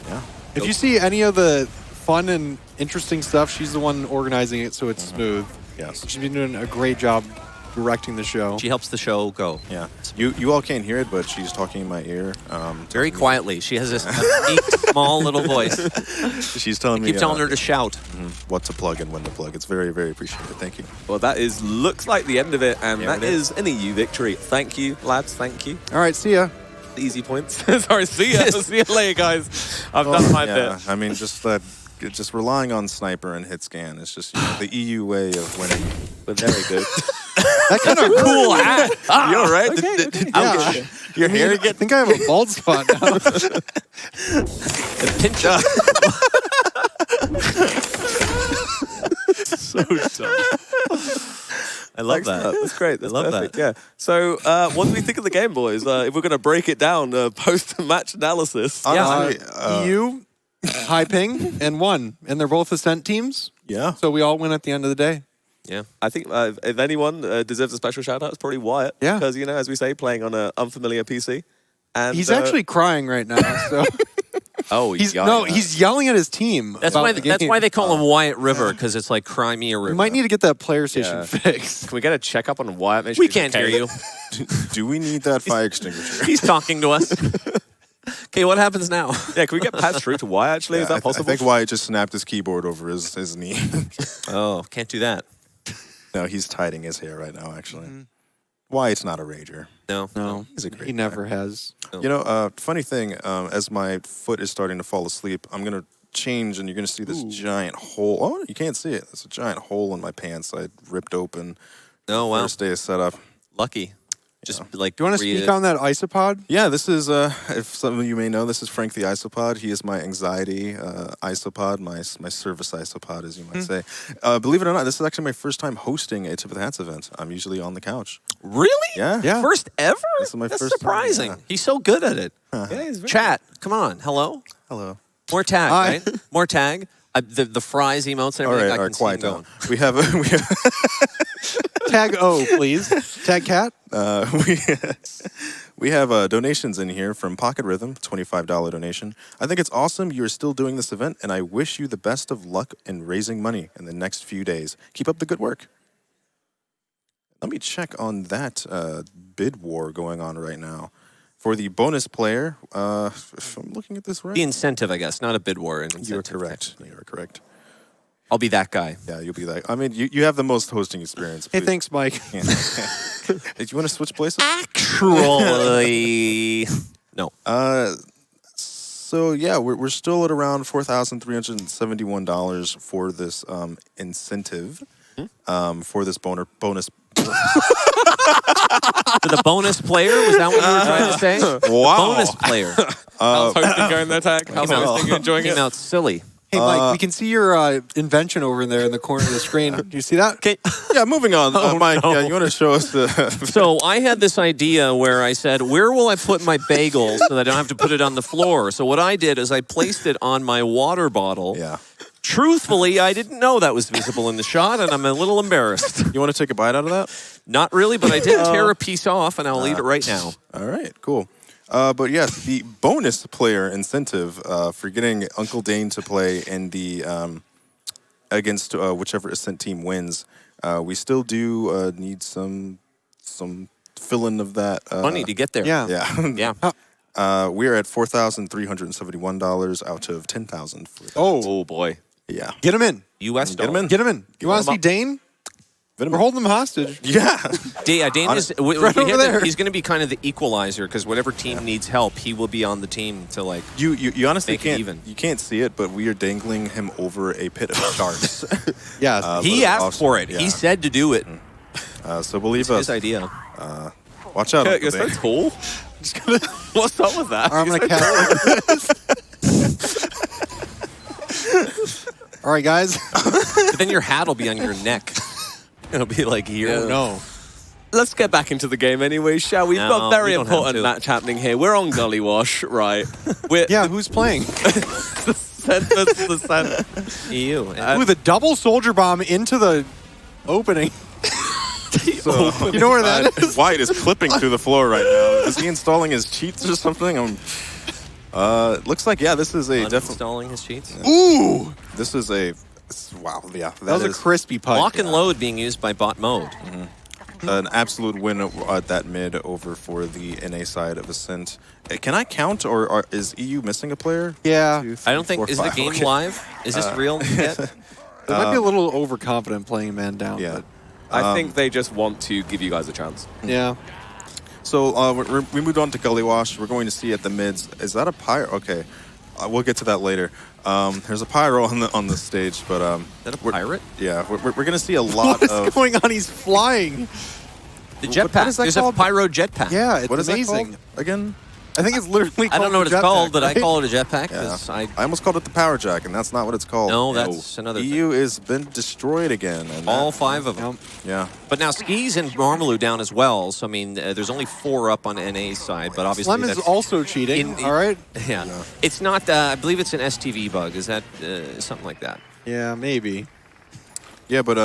Yeah. If you see any of the fun and interesting stuff, she's the one organizing it so it's smooth. Yes. She's been doing a great job directing the show. She helps the show go. Yeah. You all can't hear it, but she's talking in my ear. Very quietly. She has this unique, small little voice. She's telling me. Keep telling her to shout. What to plug and when to plug. It's very, very appreciated. Thank you. Well, that looks like the end of it, and Yeah, that it is an EU victory. Thank you, lads. Thank you. All right, see ya. Easy points. Sorry, see ya. See you later, guys. I've done my bit. I mean, just relying on sniper and hit scan. It's just the EU way of winning. But very good. That kind of Cool hat. You all right? Yeah. Your hair I think I have a bald spot now. Pinch up. so dumb. I love that. That's great. That's I love perfect. that. Yeah. So, what do we think of the game, boys? If we're going to break it down, post-match analysis. Honestly, EU, high ping, and won. And they're both Ascent teams. yeah. So we all win at the end of the day. Yeah. I think if anyone deserves a special shout-out, it's probably Wyatt. Yeah. Because, you know, as we say, playing on an unfamiliar PC. And He's actually crying right now. So Oh, he's yelling at his team. That's about why. the That's game. why they call him Wyatt River, because it's like Crimea River. We might need to get that player station Yeah. fixed. Can we get a checkup on Wyatt? Make sure We he's can't okay? hear you. Do we need that fire extinguisher? He's talking to us. Okay, what happens now? Yeah, can we get passed through to Wyatt, actually? Is that possible? I think Wyatt just snapped his keyboard over his knee. Oh, can't do that. No, he's tidying his hair right now, actually. Wyatt's not a rager. No. No, He's a great he guy. never has. You know, funny thing, as my foot is starting to fall asleep, I'm going to change and you're going to see this giant hole. Oh, you can't see it. There's a giant hole in my pants I ripped open. Oh, wow. First day of setup. Lucky. Just like. Do you want to speak on that isopod? Yeah, this is, if some of you may know, this is Frank the Isopod. He is my anxiety isopod, my service isopod, as you might say. Believe it or not, this is actually my first time hosting a Tip of the Hats event. I'm usually on the couch. Really? Yeah. Yeah. First ever? This is my That's first time, surprising. yeah. He's so good at it. Yeah, he's very Chat, come on. Hello? Hello. More tag, Hi. right? More tag. The fries emotes and All everything. right, I all can right, see quiet them down. going. We have Tag O, please. Tag Cat. we have donations in here from Pocket Rhythm, $25 donation. I think it's awesome you're still doing this event, and I wish you the best of luck in raising money in the next few days. Keep up the good work. Let me check on that bid war going on right now. For the bonus player, if I'm looking at this right, The incentive, I guess, not a bid war. An you're incentive. correct. You're correct. I'll be that guy. Yeah, you'll be like, I mean, you have the most hosting experience. Hey, Please. thanks, Mike. Yeah. Did you want to switch places? Actually, no. So yeah, we're still at around $4,371 for this incentive for this bonus. For the bonus player, was that what you were trying to say? Wow. Bonus player. How's hosting going there, Tag? How's hosting? You enjoying Came it? out silly. Hey, Mike, we can see your invention over in there in the corner of the screen. Do you see that? Okay. Yeah, moving on. Mike, no. yeah, you want to show us the... So I had this idea where I said, where will I put my bagel so that I don't have to put it on the floor? So what I did is I placed it on my water bottle. Yeah. Truthfully, I didn't know that was visible in the shot, and I'm a little embarrassed. You want to take a bite out of that? Not really, but I did tear a piece off, and I'll eat it right now. All right, cool. But yes, the bonus player incentive for getting Uncle Dane to play in the against whichever Ascent team wins, we still do need some fill-in of that. Money to get there. Yeah. Yeah. Yeah. We're at $4,371 out of $10,000. Oh, boy. Yeah. Get him in. U.S. Get him dollar. in. Get him in. You want to see Dane? We're holding him hostage. Yeah. Dane is Right over there. He's going to be kind of the equalizer because whatever team needs help, he will be on the team to like. You honestly Make it can't even. you can't see it, but we are dangling him over a pit of sharks. Yes. He but asked awesome. for it. Yeah. He said to do it. So believe It's us. his idea. Watch out. Kurt, Uncle you're Dane. so tall. What's up with that? Or I'm going to catch. All right, guys. But then your hat will be on your neck. It'll be like here. Yeah. No. Let's get back into the game anyway, shall we? We've No, got a very we don't have important to. match happening here. We're on Gully Wash, right? We're Yeah, who's playing? the center. EU. With a double soldier bomb into the opening. So, You know where that is? White is clipping through the floor right now. Is he installing his cheats or something? Looks like, yeah, this is a definitely. Installing his cheats. Ooh! This is a. Wow, yeah. That was a crispy putt. Lock and load being used by bot mode. An absolute win at that mid over for the NA side of Ascent. Can I count, or is EU missing a player? Yeah. 2, 3, I don't think 4, is the 5. game Okay. live. Is this real yet? They might be a little overconfident playing man down. Yeah. I think they just want to give you guys a chance. But yeah. So we moved on to Gully Wash. We're going to see at the mids. Is that a pyro? Okay, we'll get to that later. There's a pyro on the stage, but Is that a pirate? yeah, we're going to see a lot What's of. going on? He's flying. The What jetpack. is that There's called? a pyro jetpack. Yeah, it's What is amazing. that called again? I think it's literally I don't know what it's called, but I call it a jetpack. I almost called it the Power Jack, and that's not what it's called. No, that's another EU has been destroyed again. And all 5 of them. Yeah. But now Skis and Marmalou down as well. So, I mean, there's only 4 up on NA's side, but obviously Slim is also cheating, all right? Yeah. It's not, I believe it's an STV bug. Is that something like that? Yeah, maybe. Yeah, but...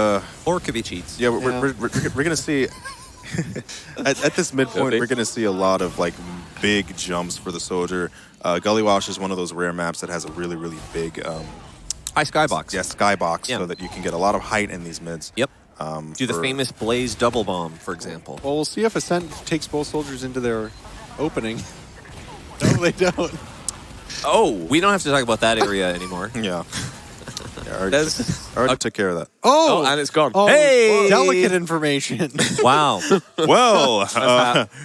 Or it could be cheats. Yeah, we're going to see... at this midpoint, we're going to see a lot of, like, big jumps for the Soldier. Gully Wash is one of those rare maps that has a really, really big... high skybox. Yeah, skybox, so that you can get a lot of height in these mids. Yep. Do the famous Blaze double bomb, for example. Well, we'll see if Ascent takes both soldiers into their opening. No, they don't. Oh, we don't have to talk about that area anymore. Yeah. Already took care of that. Oh, and it's gone. Oh, hey! Delicate information. Wow. Well,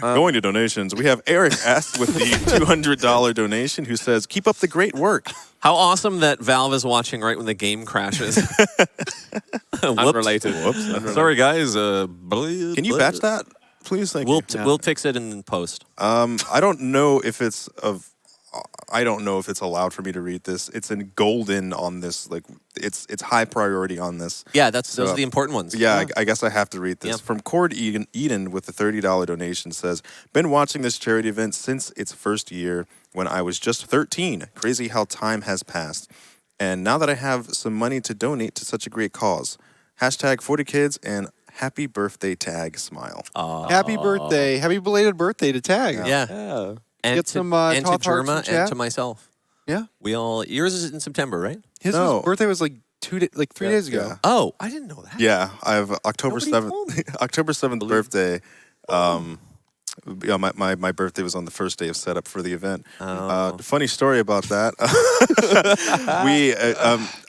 going to donations, we have Eric S. with the $200 donation who says, keep up the great work. How awesome that Valve is watching right when the game crashes. Unrelated. Whoops. Sorry, guys. Can you batch that, please? Thank you. We'll fix it in post. I don't know if it's allowed for me to read this. It's in golden on this, like it's high priority on this. Yeah, those are the important ones. Yeah, I guess I have to read this. Yeah. From Cord Eden with the $30 donation says, been watching this charity event since its first year when I was just 13. Crazy how time has passed. And now that I have some money to donate to such a great cause. Hashtag 40kids and happy birthday tag smile. Happy birthday. Happy belated birthday to Tag. Yeah. And Get to, some and to TotH hearts in Germa chat. and to myself. Yeah. Yours is in September, right? His birthday was like 3 days ago. Yeah. Oh, I didn't know that. Yeah, I have October Nobody 7th. told me. October 7th birthday. Yeah, my birthday was on the first day of setup for the event. Funny story about that.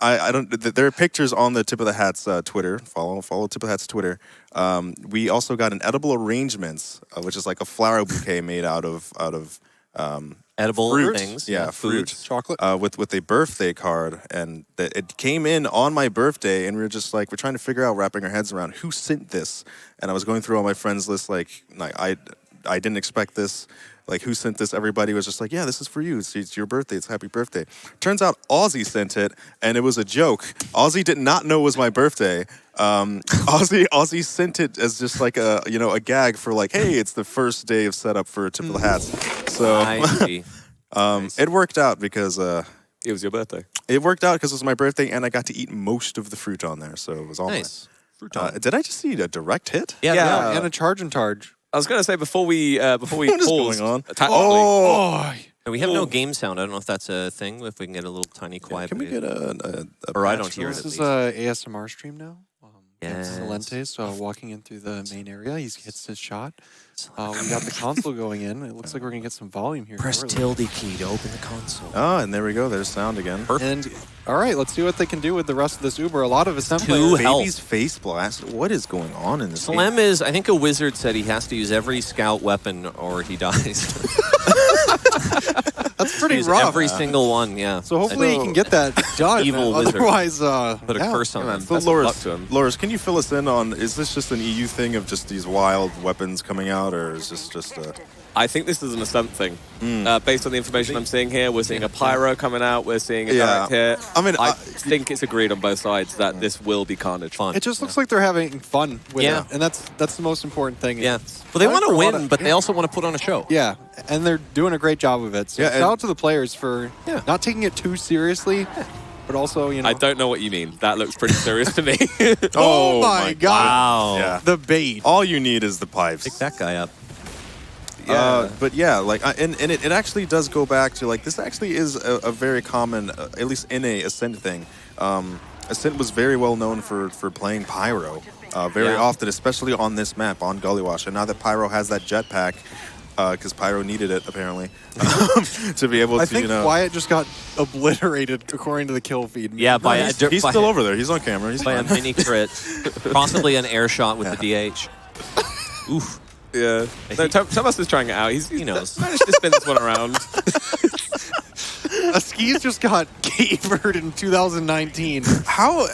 I don't. There are pictures on the Tip of the Hat's Twitter. Follow Tip of the Hat's Twitter. We also got an edible arrangements, which is like a flower bouquet made out of Edible fruit. things. Yeah, fruit. Chocolate. With a birthday card, and it came in on my birthday, and we were just like, we're trying to figure out, wrapping our heads around who sent this. And I was going through all my friends list, like I didn't expect this. Like, who sent this? Everybody was just like, yeah, this is for you. It's your birthday. It's happy birthday. Turns out Aussie sent it, and it was a joke. Aussie did not know it was my birthday. Aussie sent it as just like a gag for like, hey, it's the first day of setup for Tip of the Hats. So I see. it worked out because It was your birthday. it worked out because it was my birthday, and I got to eat most of the fruit on there, so it was all Nice. mine. Did I just see a direct hit? Yeah. And a charge and charge. I was going to say before we What is pause, going on? tactically, Oh. And we have no game sound. I don't know if that's a thing. If we can get a little tiny quiet. Can we get a Or I patch don't hear for it. This this? is a ASMR stream now. Yes. Celentes walking in through the main area. He hits his shot. We got the console going in. It looks like we're going to get some volume here. Press shortly. tilde key to open the console. Oh, and there we go. There's sound again. And all right, let's see what they can do with the rest of this Uber. A lot of Ascent Two players. health. Baby's face blast. What is going on in this game? Slim is, I think a wizard said he has to use every scout weapon or he dies. That's pretty Use rough. every single one, yeah. So hopefully he can get that done. Evil man. wizard. Otherwise, Put a curse on him. So Loris, can you fill us in on, is this just an EU thing of just these wild weapons coming out, or is this just a... I think this is an Ascent thing. Based on the information I'm seeing here, we're seeing a pyro coming out. We're seeing a direct hit. I mean, I think it's agreed on both sides that this will be carnage. Fun. it just looks like they're having fun with Yeah. it, and that's the most important thing. Yeah. It's Well, they fun want for to a lot win, of- but they also want to put on a show. Yeah, and they're doing a great job of it. So Yeah, shout and- out to the players for not taking it too seriously, but also, I don't know what you mean. That looks pretty serious to me. Oh my God! Wow. Yeah. The bait. All you need is the pipes. Pick that guy up. But yeah, like, and it actually does go back to, like, this actually is a very common, at least in a Ascent thing. Ascent was very well known for playing Pyro very often, especially on this map, on Gully Wash. And now that Pyro has that jetpack, because Pyro needed it, apparently, to be able to, I think Wyatt just got obliterated according to the kill feed. Yeah, by a, He's still over there. He's on camera. He's by a fine. mini crit. Possibly an air shot with the DH. Oof. Yeah. No, Thomas is trying it out. He knows. managed to spin this one around. Skis just got cavered in 2019. How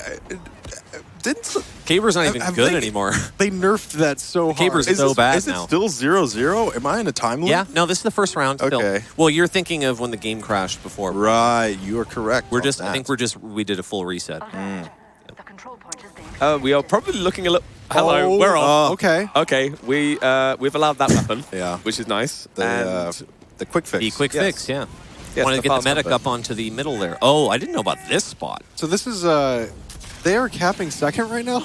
didn't Caber's not even good anymore. They nerfed that so hard. Caber's so bad is now. Is it still 0-0? Am I in a time loop? Yeah, no, this is the first round. Still. Okay. Well, you're thinking of when the game crashed before. Right, you are correct. I think we did a full reset. We are probably looking a little. Hello, we're on. Okay. Okay, we've allowed that weapon. Yeah. Which is nice. The quick fix. The quick fix, yeah. Yes, Want to the get the fast medic weapon. up onto the middle there. Oh, I didn't know about this spot. So this is they are capping second right now.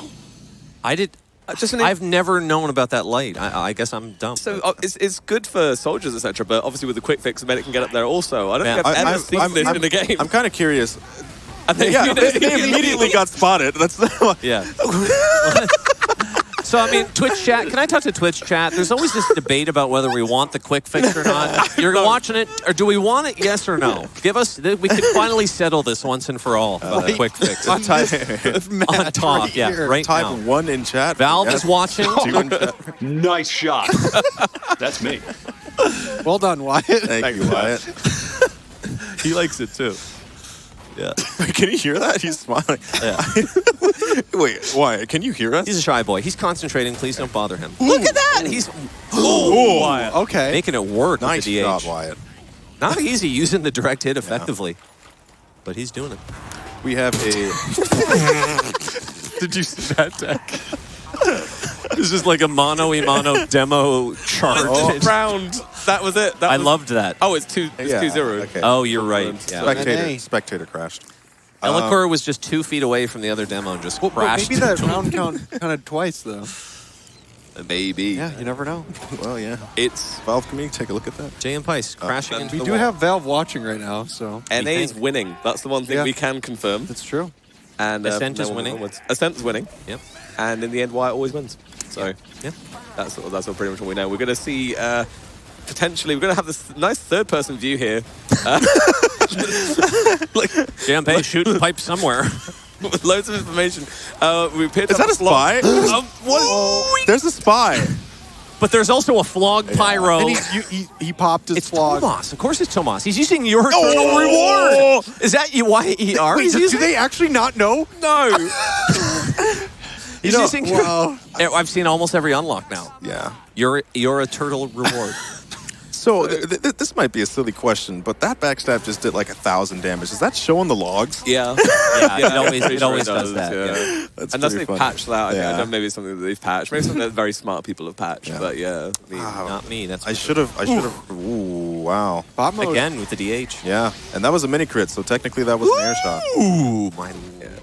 I did. I've never known about that light. I guess I'm dumb. So it's good for soldiers, etc. But obviously with the quick fix, the medic can get up there also. I don't think I've ever seen this in the game. I'm kind of curious. And they they immediately got spotted. That's yeah. So, I mean, Twitch chat, can I talk to Twitch chat? There's always this debate about whether we want the quick fix or not. You're watching it, or do we want it, yes or no? Give us, we can finally settle this once and for all about the quick fix. on top, Right yeah, here. right type now. 1 in chat. Valve is watching. 2 in chat. Nice shot. That's me. Well done, Wyatt. Thank you, Wyatt. He likes it too. Yeah. Can you hear that? He's smiling. Yeah. Wait, Wyatt, can you hear us? He's a shy boy. He's concentrating. Please don't bother him. Look at that. He's Wyatt. Okay. making it work Nice with the job, DH. Wyatt. Not easy using the direct hit effectively. But he's doing it. We have a... Did you see that, Tech? This is like a mono-e-mono demo chart. Round. That was it. I loved that. Oh, it's 2-0. Okay. Oh, you're right. Yeah. Spectator crashed. Elicor was just 2 feet away from the other demo and just Well, crashed. maybe that round count counted twice though. Maybe. Yeah, you never know. Well, yeah. It's Valve, can we take a look at that? Jay and Pice crashing into We the do wall. have Valve watching right now, so NA is winning. That's the one thing Yeah. we can confirm. that's true. And Ascent is no one winning. onwards. Ascent is winning. Yep. And in the end, Wyatt always wins. So Yeah. that's all pretty much what we know. We're going to see potentially we're going to have this nice third-person view here. Jay and Pice shooting pipe somewhere. With loads of information. We appeared to Is that have a spy? what? There's a spy. But there's also a flog pyro. And he popped his It's flog. Tomas. Of course it's Tomas. He's using your eternal reward. Is that YER? Wait, He's do using? they actually not know? No. He's using your... Wow. I've seen almost every unlock now. Yeah. Your eternal reward. So this might be a silly question, but that backstab just did like 1,000 damage. Is that showing the logs? Yeah. Yeah, it always Sure does that. Yeah. That's Unless pretty they've funny. patched that. Yeah. I know maybe it's something that they've patched. Maybe something that very smart people have patched. Yeah. But yeah. I mean, Not me. That's I should have. Ooh, wow. Bot mode. again with the DH. Yeah, and that was a mini crit, so technically that was an air shot. Ooh, my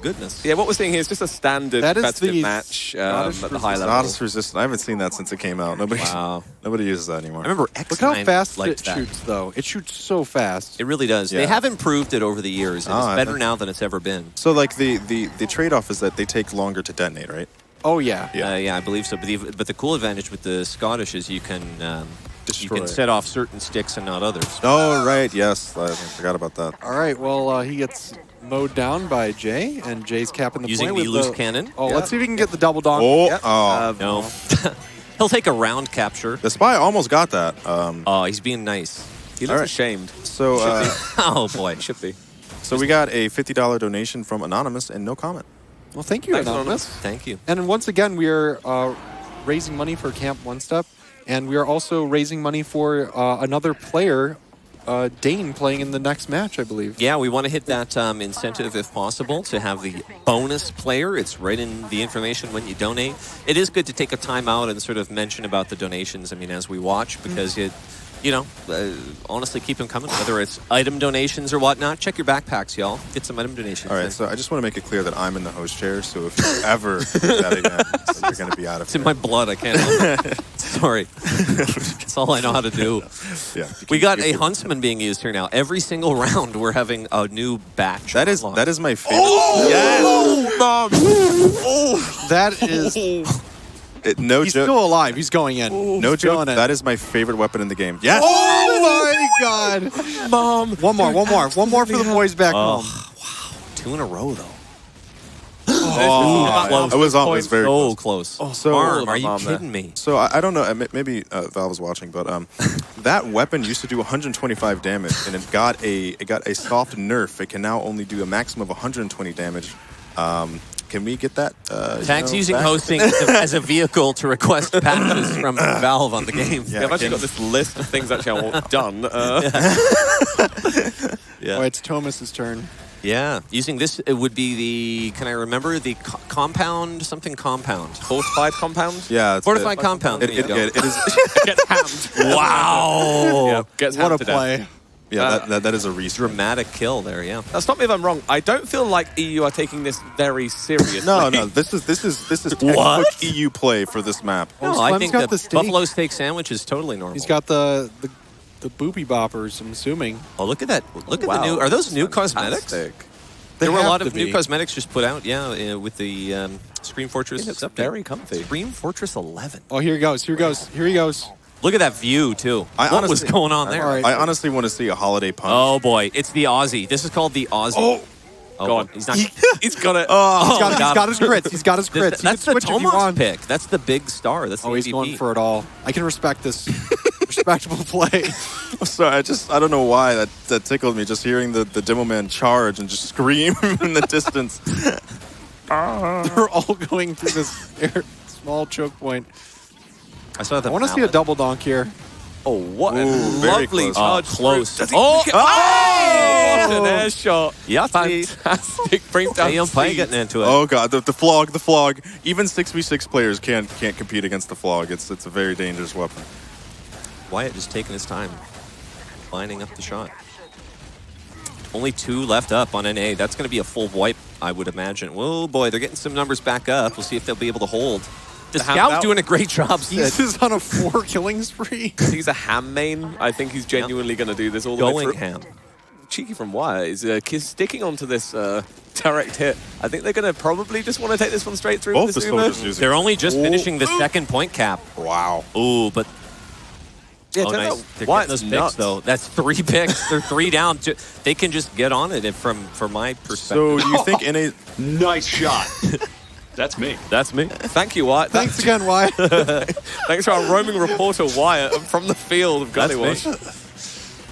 goodness. yeah, what we're seeing here is just a standard That is competitive the match Scottish at the high level. Goddess resistant. I haven't seen that since it came out. Wow. Nobody uses that anymore. I remember X9 Look how fast liked it that. shoots, though. It shoots so fast. It really does. Yeah. They have improved it over the years, and Ah, it's better okay. now than it's ever been. So like the trade-off is that they take longer to detonate, right? Oh, yeah. Yeah, I believe so. But the cool advantage with the Scottish is you can Destroy. set off certain sticks and not others. Oh, right. Yes, I forgot about that. All right, well, he gets mowed down by Jay, and Jay's capping the Using point the with loose cannon. Oh, let's see if we can get the double donk. Oh, Yep. oh. No. He'll take a round capture. The spy almost got that. Oh, he's being nice. He looks All right. ashamed. So Oh, boy. Should be. so we got a $50 donation from Anonymous and no comment. Well, thank you, Thanks, Anonymous. Thank you. And once again, we are raising money for Camp One Step, and we are also raising money for another player, Dane, playing in the next match, I believe. Yeah, we want to hit that incentive if possible to have the bonus player. It's right in the information when you donate. It is good to take a time out and sort of mention about the donations, I mean, as we watch, because honestly, keep them coming, whether it's item donations or whatnot. Check your backpacks, y'all. Get some item donations. All right, in. so I just want to make it clear that I'm in the host chair, so if you ever do that again, you're going to be out of It's in here. my blood. I can't help it. Sorry. That's all I know how to do. Yeah. We got a huntsman being used here now. Every single round, we're having a new batch. That is unlocked. my favorite. That is... No He's joke. still alive. He's going in. No He's joke. feeling it. That is my favorite weapon in the game. Yes. Oh, my God. Mom. One more for the boys back home. 2 in a row, though. Oh, I was almost very So close. close. So- Arm, are you Mom there. kidding me? So I don't know. Maybe Valve was watching, but that weapon used to do 125 damage, and it got a soft nerf. It can now only do a maximum of 120 damage. can we get that? Tag's using back? hosting as a vehicle to request patches from Valve on the game. Yeah, I've actually got this list of things actually I want done. Oh, it's Thomas's turn. Yeah, using this, it would be the, can I remember, the compound, something compound. Fortified compound? Yeah. Fortified compound. There you go. It is. Gets hammed. Wow. Yeah, gets What hammed a to death. play. Yeah, that is a reason. Dramatic kill there, yeah. Now, stop me if I'm wrong. I don't feel like EU are taking this very seriously. No, this is textbook EU play for this map. No, Slem's I think got the the steak. buffalo steak sandwich is totally normal. He's got the boopy boppers, I'm assuming. Oh, look at that. Look at Wow, the new, are those new that's cosmetics? fantastic. There were a have lot to of new be. cosmetics just put out, yeah, with the Scream Fortress. It's very comfy. Scream Fortress 11. Oh, here he goes. Here he goes. Look at that view, too. I What was honestly- going on there? All right. I honestly want to see a holiday punch. Oh, boy. It's the Aussie. This is called the Aussie. Oh, Go on. He's not. He's got it. He's got his crits. He's got his crits. He That's can the switch if you Tomas want. pick. That's the big star. That's the Oh, he's MVP. going for it all. I can respect this respectable play. I'm sorry, I don't know why that tickled me. Just hearing the demo man charge and just scream in the distance. They're all going through this small choke point. I saw that. I want to see a double donk here. Oh, what a very lovely close. charge. Close. Does he Oh! pick it? Oh! What an air shot. Yeah, Fantastic. Brings down Damn, Pai speed. getting into it. Oh god, the flog. Even 6v6 players can't compete against the flog. It's a very dangerous weapon. Wyatt just taking his time, lining up the shot. Only 2 left up on NA. That's going to be a full wipe, I would imagine. Oh boy, they're getting some numbers back up. We'll see if they'll be able to hold. The scout doing a great job. This is on a 4 killing spree. He's a ham main. I think he's genuinely going to do this all the way Going through. ham. Cheeky from Wyatt is sticking onto this direct hit. I think they're going to probably just want to take this one straight through Both with the the soldiers Zuma. using. They're only just finishing the second point cap. Wow. Ooh, but Yeah, oh, turns nice. out They're Wyatt's getting those nuts. picks, though. That's 3 picks. They're 3 down. They can just get on it from my perspective. So do you think NA? Nice shot. That's me. That's me. Thank you, Wyatt. Thanks again, Wyatt. Thanks to our roaming reporter, Wyatt, from the field of Gully.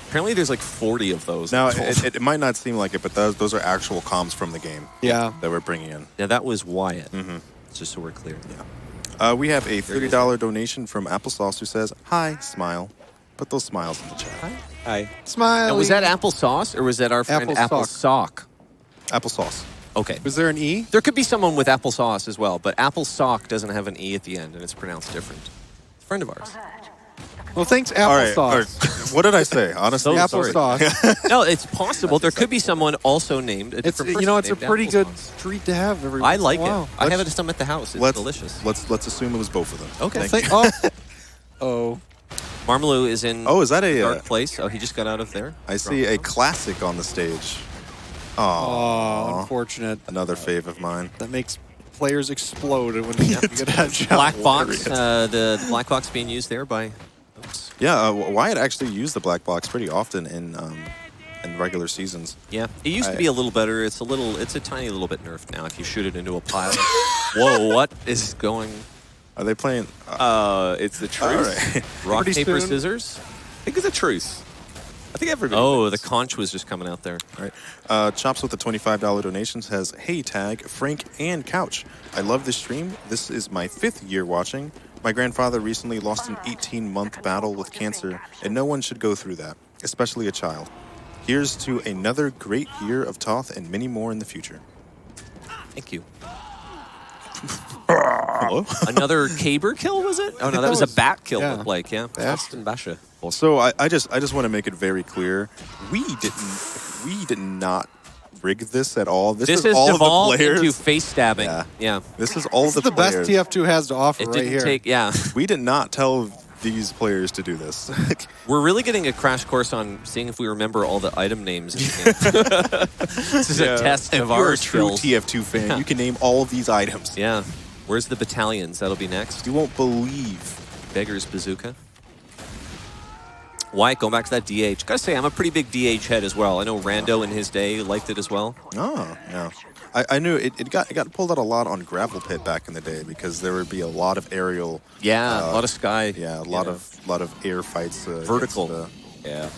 Apparently, there's like 40 of those. Now it might not seem like it, but those are actual comms from the game. Yeah. That we're bringing in. Yeah, that was Wyatt. Just so we're clear. Yeah. We have a $30 donation from Applesauce who says, "Hi, smile." Put those smiles in the chat. Hi. Smile. Now, was that applesauce or was that our friend Apple Apple Sock? Applesauce. Okay. Was there an E? There could be someone with applesauce as well, but Apple Sock doesn't have an E at the end, and it's pronounced different. It's a friend of ours. Well, thanks, All right. applesauce. What did I say? Honestly, Applesauce. No, it's possible. There could be someone also named. It's different you know it's person a named pretty good applesauce. treat to have every I once like in a while. it. I have it some at the house. It's delicious. Let's assume it was both of them. Okay. Thank you. Oh. Marmalou is in Oh, is that a? dark place. Oh, he just got out of there. I see a classic on the stage. Oh, unfortunate. Another fave of mine. That makes players explode when they get a headshot. Black box. The black box being used there by. Oops. Yeah, Wyatt actually used the black box pretty often in regular seasons. Yeah, it used to be a little better. It's a tiny little bit nerfed now. If you shoot it into a pile. Whoa! What is going? Are they playing? It's the truce. Right. Rock, Pretty paper, soon. scissors. I think it's a truce. I think everybody. Oh, the wins. conch was just coming out there. All right. Chops with the $25 donation says, "Hey, Tag, Frank, and Couch. I love this stream. This is my 5th year watching. My grandfather recently lost an 18-month battle with cancer, and no one should go through that, especially a child. Here's to another great year of TotH and many more in the future." Thank you. Hello? Another caber kill, was it? Oh no, that was a bat kill. yeah. Looked like, yeah. Aston Basher. So I just want to make it very clear, we did not rig this at all. This This is is all of the devolved players. into face stabbing. Yeah. Yeah. This is all This the is the best players. TF2 has to offer It right didn't here. take. Yeah. We did not tell these players to do this. We're really getting a crash course on seeing if we remember all the item names. In the game. This is a test If of you're our a true skills. TF2 fan, you can name all of these items. Yeah. Where's the battalions? That'll be next. You won't believe. Beggar's Bazooka. Wyatt, going back to that DH. Gotta say, I'm a pretty big DH head as well. I know Rando in his day liked it as well. Oh, yeah. I knew it got pulled out a lot on Gravel Pit back in the day because there would be a lot of aerial. Yeah, a lot of sky. Yeah, a lot of air fights. Vertical. Yeah.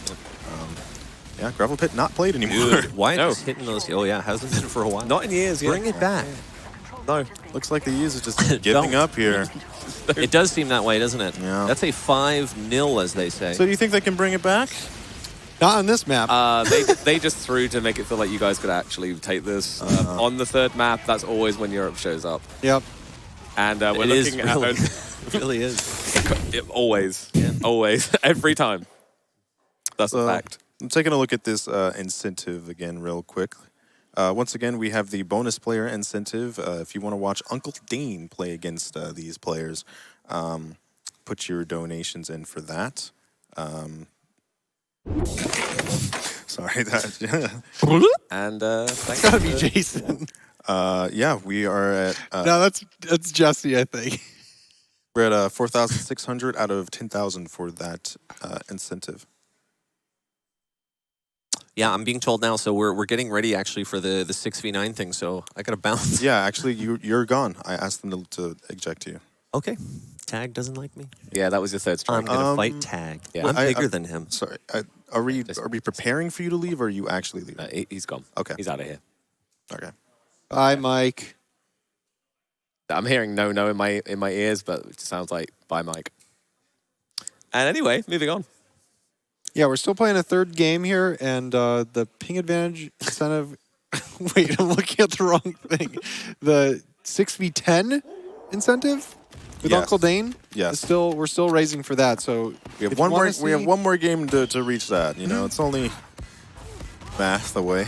Yeah, Gravel Pit not played anymore. Dude, Wyatt No. is hitting those. Oh, yeah, hasn't been for a while. Not in years. Yeah. Bring it back. No. Looks like the E's are just giving up here. It does seem that way, doesn't it? Yeah. That's a 5-0, as they say. So do you think they can bring it back? Not on this map. They just threw to make it feel like you guys could actually take this. On the third map, that's always when Europe shows up. Yep. And we're It is looking at... really, it really is. Always. Yeah. Always. Every time. That's a fact. I'm taking a look at this incentive again real quick. Once again, we have the bonus player incentive. If you want to watch Uncle Dane play against these players, put your donations in for that. Sorry. And It's gotta be Jason. Yeah, we are at... No, that's Jesse, I think. We're at 4,600 out of 10,000 for that incentive. Yeah, I'm being told now, so we're getting ready actually for the 6v9 thing, so I gotta bounce. Yeah, actually, you're gone. I asked them to eject you. Okay. Tag doesn't like me. yeah, that was your third strike. I'm gonna fight Tag. yeah. I'm bigger than him. Sorry, are we preparing for you to leave, or are you actually leaving? He's gone. Okay. He's out of here. Okay. Bye, Mike. I'm hearing no in my ears, but it sounds like bye, Mike. And anyway, moving on. Yeah, we're still playing a third game here, and the ping advantage incentive... Wait, I'm looking at the wrong thing. The 6v10 incentive with Yes. Uncle Dane? Yes. We're still raising for that, so... We have if you wanna we have see- one more game to reach that. You know, it's only math away.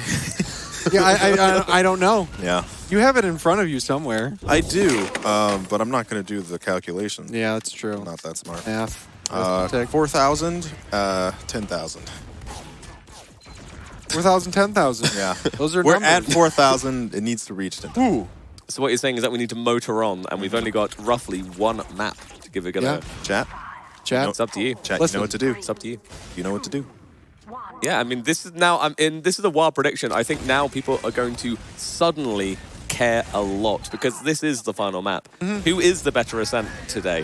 Yeah, I don't know. Yeah, You have it in front of you somewhere. I do, but I'm not going to do the calculation. Yeah, that's true. I'm not that smart. Math. 4,000, 10,000. 4,000, 10,000. Yeah, Those are we're numbers. at 4,000. It needs to reach 10,000. Ooh. So what you're saying is that we need to motor on, and we've only got roughly one map to give it a go. Yeah. Chat, Chat. It's up to you. chat. Listen. You know what to do. It's up to you. You know what to do. Yeah, I mean, this is now. This is a wild prediction. I think now people are going to suddenly care a lot because this is the final map. Who is the better ascent today?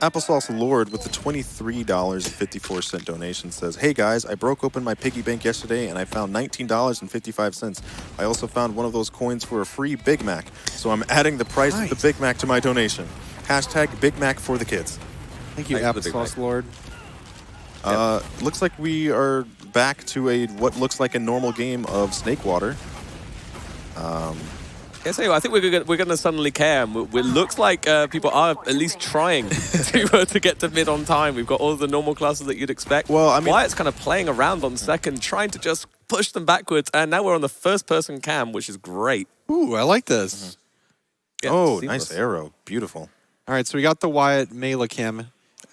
Applesauce Lord with the $23.54 donation says, "Hey guys, I broke open my piggy bank yesterday and I found $19.55. I also found one of those coins for a free Big Mac, so I'm adding the price of the Big Mac to my donation. Hashtag Big Mac for the kids." Thank you, Thanks for the Big Applesauce Mac. Lord. Looks like we are back to what looks like a normal game of Snake Water. Yes, anyway, I think we're going to suddenly care. And it looks like people are at least trying to get to mid on time. We've got all the normal classes that you'd expect. Well, I mean- Wyatt's kind of playing around on second, trying to just push them backwards. And now we're on the first-person cam, which is great. Ooh, I like this. Yeah, Oh, seamless. nice arrow. Beautiful. All right, so we got the Wyatt Mela cam.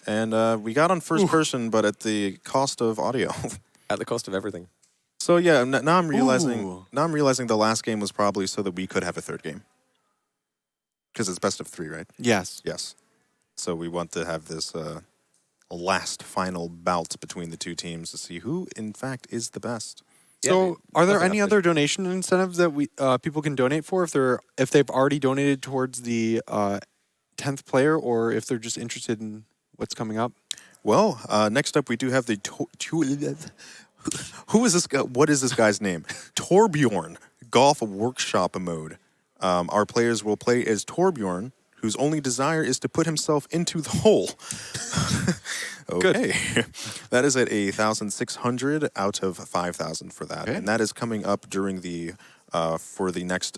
And we got on first person, but at the cost of audio. At the cost of everything. So yeah, now I'm realizing. Ooh. Now I'm realizing the last game was probably so that we could have a third game. Because it's best of 3, right? Yes. Yes. So we want to have this last final bout between the two teams to see who, in fact, is the best. So, Yeah, are there definitely any other donation incentives that we people can donate for if they've already donated towards the 10th player, or if they're just interested in what's coming up? Well, next up we do have the who is this guy? What is this guy's name? Torbjorn Golf Workshop mode. Our players will play as Torbjorn, whose only desire is to put himself into the hole. Okay. That is at 1,600 out of 5,000 for that. Okay. And that is coming up during the for the next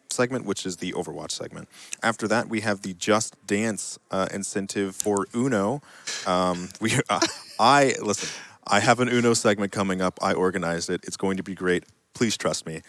segment, which is the Overwatch segment. After that, we have the Just Dance incentive for Uno. Listen, I have an Uno segment coming up. I organized it. It's going to be great. Please trust me.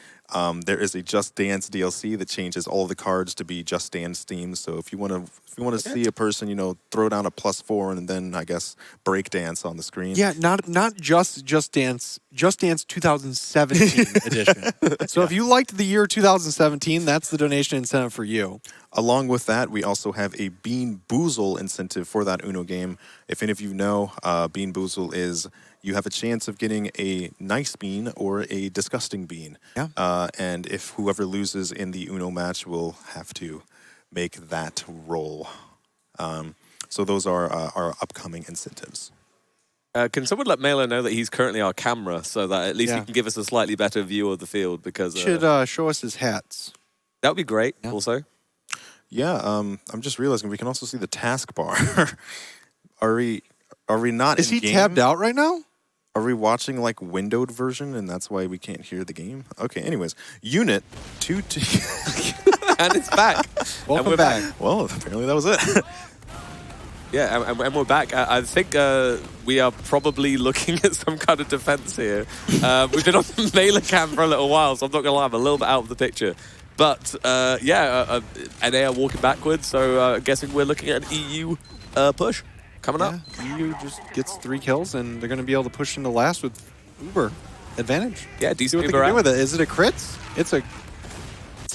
There is a Just Dance DLC that changes all of the cards to be Just Dance themes. So if you want to see a person, throw down a +4 and then I guess break dance on the screen. Yeah, not just Dance, Just Dance 2017 edition. So if you liked the year 2017, that's the donation incentive for you. Along with that, we also have a Bean Boozle incentive for that Uno game. If any of you know, Bean Boozle is you have a chance of getting a nice bean or a disgusting bean. Yeah. And if whoever loses in the Uno match will have to make that roll. So those are our upcoming incentives. Can someone let Mela know that he's currently our camera so that at least he can give us a slightly better view of the field? Because Should show us his hats. That would be great. Also. Yeah. I'm just realizing we can also see the taskbar. Are we not? Is he in-game? tabbed out right now? Are we watching like windowed version, and that's why we can't hear the game? Okay. Anyways, unit 2. And it's back. Welcome back. Well, apparently that was it. Yeah, and we're back. I think we are probably looking at some kind of defense here. We've been on the Mela cam for a little while, so I'm not going to lie, I'm a little bit out of the picture. But, NA are walking backwards, so guessing we're looking at an EU push coming up. EU just gets 3 kills, and they're going to be able to push into last with Uber advantage. Yeah, See decent what they Uber can do out. with it. Is it a crits?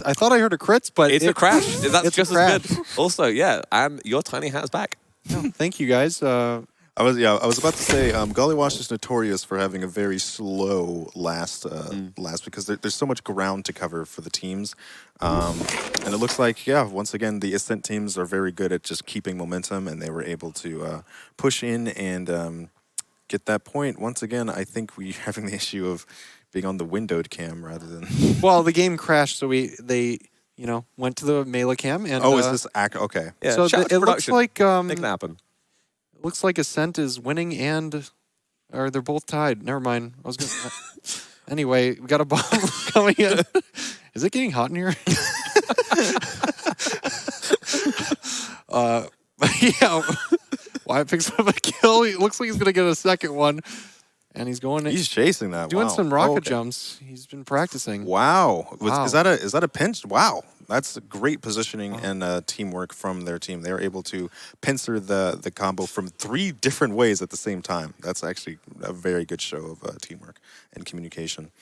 I thought I heard a crits, but It's a crash. That's it's just a crash. as good. Also, yeah, and your tiny hat's back. Thank you, guys. I was about to say, Gullywash is notorious for having a very slow last because there's so much ground to cover for the teams. And it looks like, once again, the Ascent teams are very good at just keeping momentum, and they were able to push in and get that point. Once again, I think we're having the issue of being on the windowed cam rather than... Well, the game crashed, so they went to the Mela cam. And, is this okay. Yeah, so shout out to it looks production. like Make it happen. it looks like Ascent is winning or they're both tied. Never mind. I was gonna. Anyway, we got a bomb coming in. Is it getting hot in here? Wyatt picks up a kill. It looks like he's gonna get a second one, and he's going. He's chasing that. Doing wow. some rocket jumps. He's been practicing. Wow. Wow. Is that a pinch? Wow. That's great positioning and teamwork from their team. They were able to pincer the combo from 3 different ways at the same time. That's actually a very good show of teamwork and communication.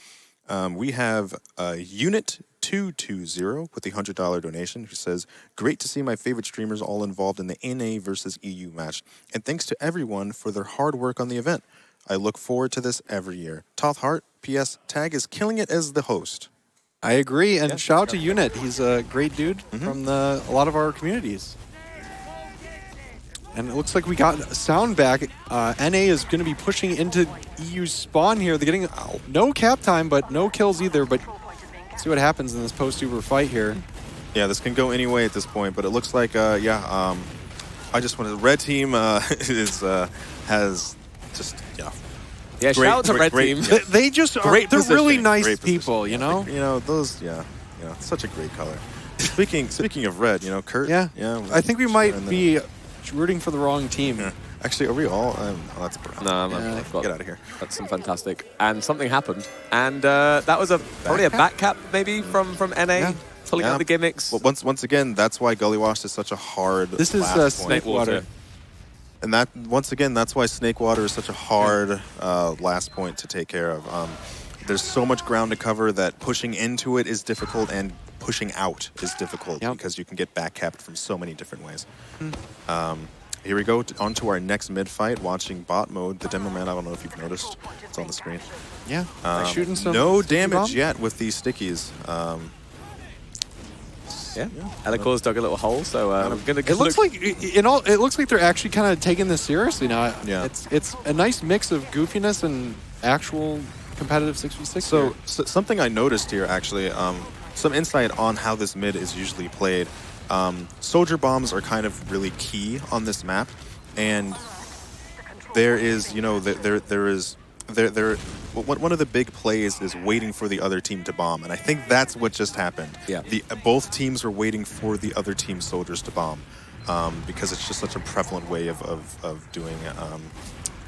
We have Unit 220 with the $100 donation who says, "Great to see my favorite streamers all involved in the NA versus EU match. And thanks to everyone for their hard work on the event. I look forward to this every year. TotH, P.S. Tag is killing it as the host." I agree, and shout out to Unit. He's a great dude from a lot of our communities. And it looks like we got sound back. NA is going to be pushing into EU's spawn here. They're getting no cap time, but no kills either. But see what happens in this post-Uber fight here. Yeah, this can go any way at this point, but it looks like, I just wanted the red team has just, Yeah, Great- shout out to great- Red great- Team. yeah. They just are, Great they're really positioning, nice great people, positioning. you know? Those, such a great color. Speaking of red, Kurt. Yeah. I think we might and then- be rooting for the wrong team. Yeah. Actually, are we all? That's brown. No, Yeah. I've Get out of here. That's some fantastic. And something happened. And that was probably a back cap maybe from NA. Yeah. Pulling out the gimmicks. Well, once again, that's why Gullywash is such a hard. This is last point. Snake Water. And that once again, that's why Snake Water is such a hard last point to take care of. There's so much ground to cover that pushing into it is difficult, and pushing out is difficult because you can get back capped from so many different ways. Here we go on to our next mid fight. Watching bot mode, the demo man. I don't know if you've noticed, it's on the screen. Yeah, they're shooting some. No sticky damage bomb. yet with these stickies. Elicor's dug a little hole, so I'm gonna. It looks like it looks like they're actually kind of taking this seriously now. Yeah. It's a nice mix of goofiness and actual competitive 6v6. So something I noticed here, actually, some insight on how this mid is usually played. Soldier bombs are kind of really key on this map, and there is, one of the big plays is waiting for the other team to bomb, and I think that's what just happened. Yeah. Both teams are waiting for the other team's soldiers to bomb, because it's just such a prevalent way of doing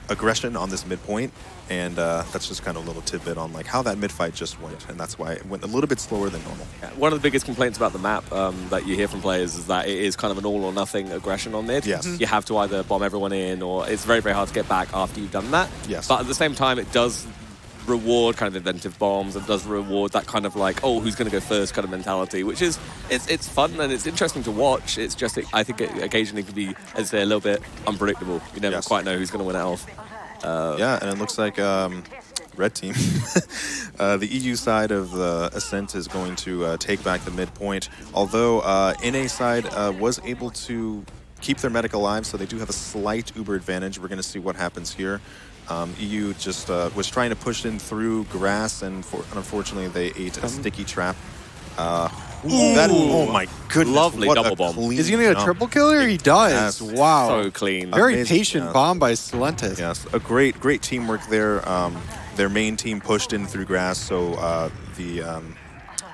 aggression on this midpoint, and that's just kind of a little tidbit on like how that mid fight just went, and that's why it went a little bit slower than normal. One of the biggest complaints about the map that you hear from players is that it is kind of an all or nothing aggression on mid. Yes. You have to either bomb everyone in, or it's very, very hard to get back after you've done that. Yes. But at the same time, it does reward kind of inventive bombs, and does reward that kind of like, oh, who's going to go first kind of mentality, which is, it's fun and it's interesting to watch. It's just, I think it occasionally can be, as I say, a little bit unpredictable. You never quite know who's going to win it off. Yeah, and it looks like red team, the EU side of the Ascent is going to take back the midpoint, although NA side was able to keep their medic alive, so they do have a slight Uber advantage. We're going to see what happens here. EU just was trying to push in through grass, and unfortunately they ate a sticky trap. Oh my goodness. Lovely what double a bomb. clean Is he going to get a jump. triple kill here? He does. Yes. Wow. So clean. Very Amazing, patient yes. bomb by Silentis. Yes, a great teamwork there. Their main team pushed in through grass, so the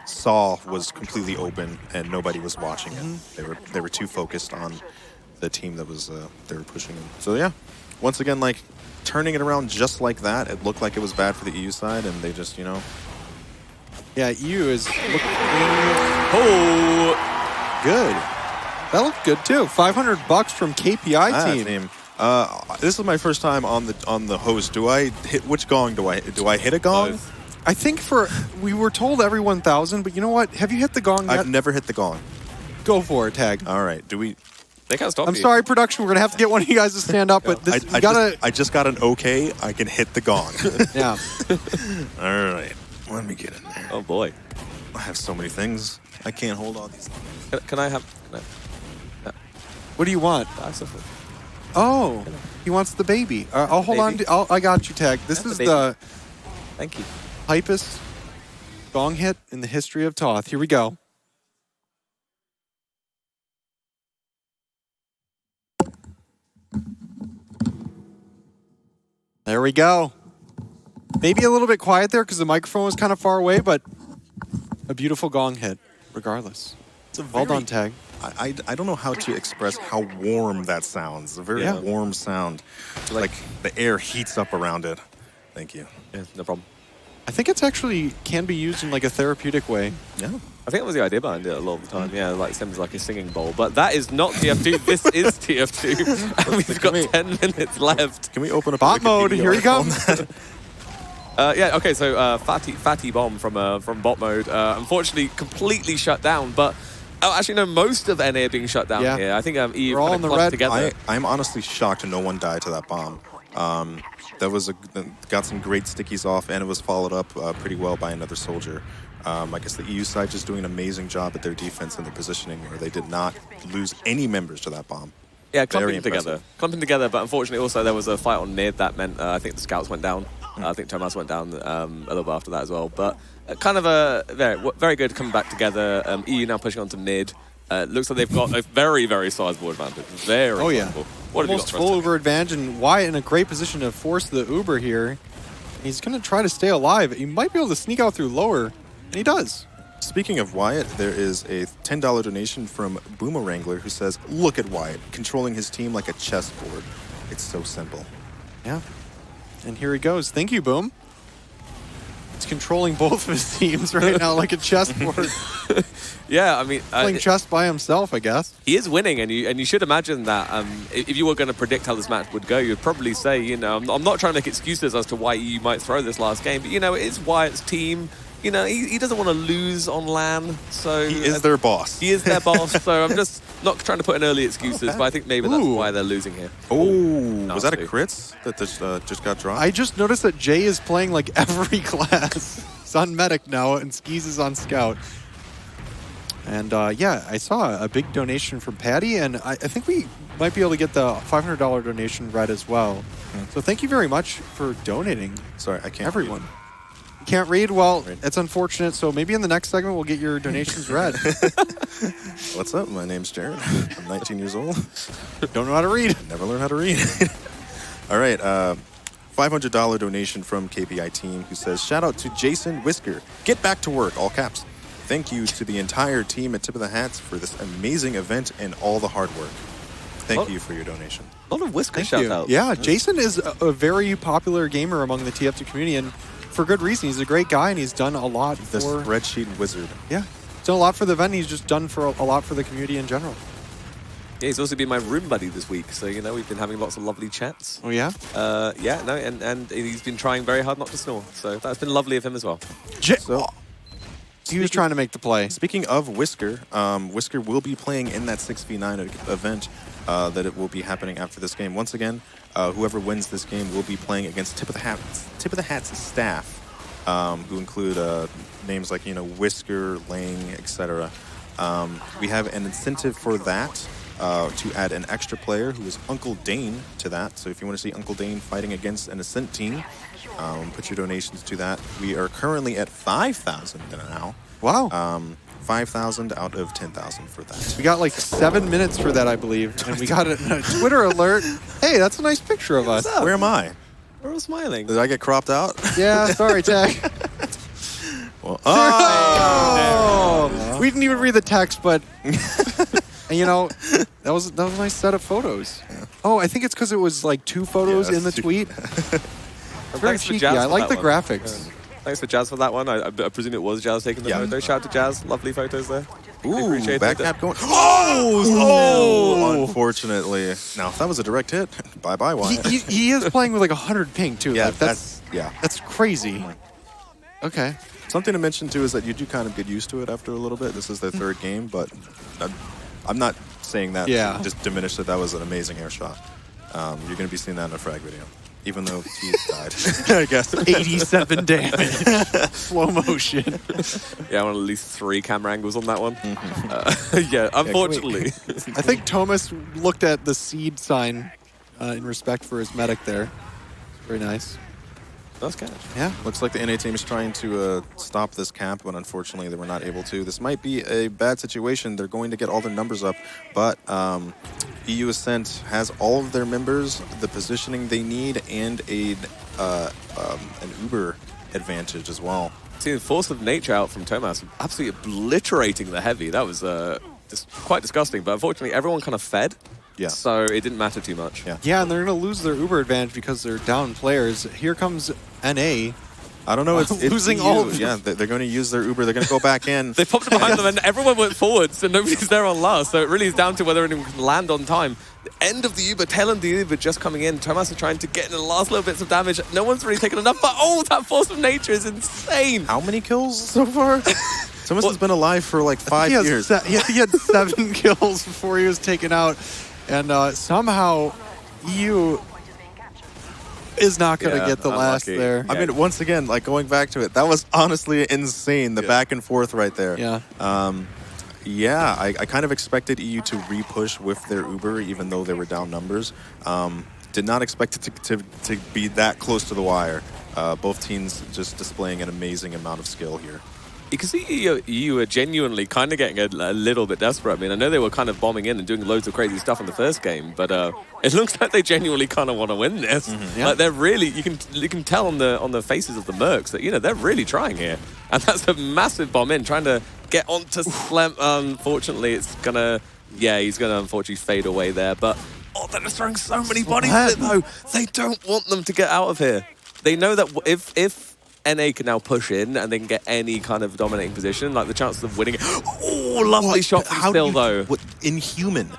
Saw was completely open and nobody was watching it. They were too focused on the team that was they were pushing in. So yeah, once again, like turning it around just like that, it looked like it was bad for the EU side, and they just Yeah, EU is looking Oh, good. That looked good too. $500 from KPI team. This is my first time on the host. Do I hit which gong? Do I hit a gong? Both. I think we were told every 1,000, but you know what? Have you hit the gong yet? I've never hit the gong. Go for it, Tag. All right. Do we? they can't stop I'm you. sorry, production. We're gonna have to get one of you guys to stand up, but this, you gotta. I just got an okay. I can hit the gong. Yeah. All right. Let me get in there. Oh boy. I have so many things. I can't hold all these. Can I have? What do you want? Oh, he wants the baby. I'll hold on. Baby. I got you, Tag. This Have is the the Thank you. hypest gong hit in the history of TotH. Here we go. There we go. Maybe a little bit quiet there because the microphone was kind of far away, but a beautiful gong hit, regardless. Well done, Tag. I don't know how to express how warm that sounds. A very warm sound. Like the air heats up around it. Thank you. Yeah, no problem. I think it's actually can be used in like a therapeutic way. Yeah. I think that was the idea behind it a lot of the time. Yeah, like Sims like a singing bowl. But that is not TF2. This is TF2. And we've got 10 minutes left. Can we open up Bot a mode, Wikipedia here he article? comes. Yeah, okay, so fatty bomb from bot mode. Unfortunately, completely shut down. But actually, no, most of NA are being shut down here. I think EU We're all in the red. together. I'm honestly shocked no one died to that bomb. That was got some great stickies off, and it was followed up pretty well by another soldier. I guess the EU side just doing an amazing job at their defense and their positioning, where they did not lose any members to that bomb. Yeah, Very clumping together. But unfortunately, also there was a fight on mid that meant I think the scouts went down. I think TotH went down a little bit after that as well. But kind of a very good coming back together. EU now pushing on to mid. Looks like they've got a very, very sizable advantage. Very sizable. What have you got Almost for us, full Tag? Uber advantage, and Wyatt in a great position to force the Uber here. He's going to try to stay alive. He might be able to sneak out through lower, and he does. Speaking of Wyatt, there is a $10 donation from Boomerangler who says, "Look at Wyatt, controlling his team like a chessboard. It's so simple." Yeah. And here he goes. Thank you, Boom. He's controlling both of his teams right now like a chessboard. Yeah, I mean, Playing chess by himself, I guess. he is winning, and you should imagine that if you were going to predict how this match would go, you'd probably say, you know, I'm not trying to make excuses as to why you might throw this last game, but you know, it is Wyatt's team. You know, he doesn't want to lose on LAN, so He is their boss. He is their boss, so I'm just not trying to put in early excuses, but I think maybe that's why they're losing here. Oh, was that a Nasty. crits that just got dropped? I just noticed that Jay is playing like every class. He's on Medic now, and Skis is on Scout. And yeah, I saw a big donation from Patty, and I think we might be able to get the $500 donation read as well. So thank you very much for donating. Sorry, I can't. Everyone. read. You can't read? Well, it's unfortunate. So maybe in the next segment, we'll get your donations read. What's up? My name's Jared. I'm 19 years old. Don't know how to read. Never learned how to read. All right. $500 donation from KPI team who says, "Shout out to Jason Whisker. Get back to work." All caps. Thank you to the entire team at Tip of the Hats for this amazing event and all the hard work. Thank you for your donation. A lot of Whisker Thank shout you. outs. Yeah, Jason is a very popular gamer among the TF2 community, and for good reason. He's a great guy, and he's done a lot The for... spreadsheet wizard. Yeah, he's done a lot for the event. He's just done for a lot for the community in general. Yeah, he's also been my room buddy this week, so you know we've been having lots of lovely chats. Oh, yeah? Yeah, no, and he's been trying very hard not to snore, so that's been lovely of him as well. So, He was trying to make the play. speaking of Whisker, Whisker will be playing in that 6v9 event that it will be happening after this game. Once again, whoever wins this game will be playing against Tip of the Hats staff, who include names like Whisker, Lang, etc. We have an incentive for that to add an extra player who is Uncle Dane to that. So if you want to see Uncle Dane fighting against an Ascent team, put your donations to that. We are currently at 5,000 now. Wow. 5,000 out of 10,000 for that. We got like 7 minutes for that, I believe. And we got a Twitter alert. Hey, that's a nice picture of us. Where am I? We're all smiling. Did I get cropped out? Yeah, sorry, Tech. Well, We didn't even read the text, but and, you know, that was a nice set of photos. Yeah. Oh, I think it's because it was like 2 photos in the tweet. Very cheeky. I like the graphics. Thanks for Jazz for that one. I presume it was Jazz taking the photo. Shout out to Jazz. Lovely photos there. Ooh, appreciate back it. cap going. Oh! Unfortunately. Now, if that was a direct hit, bye-bye, Wyatt. He is playing with like 100 ping, too. Yeah, like, that's crazy. Okay. Something to mention, too, is that you do kind of get used to it after a little bit. This is their 3rd game, but I'm not saying that to just diminish that was an amazing air shot. You're going to be seeing that in a frag video. Even though he died, I guess. 87 damage. Slow motion. Yeah, I want at least 3 camera angles on that one. Yeah, unfortunately. I think Thomas looked at the seed sign in respect for his medic there. Very nice. Nice catch. Yeah, looks like the NA team is trying to stop this cap, but unfortunately they were not able to. This might be a bad situation. They're going to get all their numbers up, but EU Ascent has all of their members, the positioning they need, and an Uber advantage as well. See the force of nature out from Thomas, absolutely obliterating the heavy. That was just quite disgusting, but unfortunately everyone kind of fed. Yeah. So it didn't matter too much. Yeah, and they're going to lose their Uber advantage because they're down players. Here comes NA. I don't know. It's losing EU. all of them. Yeah, they're going to use their Uber. They're going to go back in. They popped it behind them and everyone went forward, so nobody's there on last. So it really is down to whether anyone can land on time. The end of the Uber, tail end of the Uber just coming in. Thomas are trying to get in the last little bits of damage. No one's really taken enough, but that force of nature is insane. How many kills so far? Thomas has been alive for like 5 years. He had 7 kills before he was taken out. And somehow EU is not going to get the last there. I mean, once again, like going back to it, that was honestly insane, the back and forth right there. Yeah. I kind of expected EU to re-push with their Uber, even though they were down numbers. Did not expect it to be that close to the wire. Both teams just displaying an amazing amount of skill here. You can see EU are genuinely kind of getting a little bit desperate. I mean, I know they were kind of bombing in and doing loads of crazy stuff in the first game, but it looks like they genuinely kind of want to win this. Like they're really, you can tell on the faces of the Mercs that they're really trying here, and that's a massive bomb in, trying to get onto Slem. Unfortunately, he's gonna unfortunately fade away there. But they're just throwing so many bodies at it though. They don't want them to get out of here. They know that if NA can now push in and they can get any kind of dominating position, like the chances of winning it. Oh, lovely shot from Still, though. Inhuman.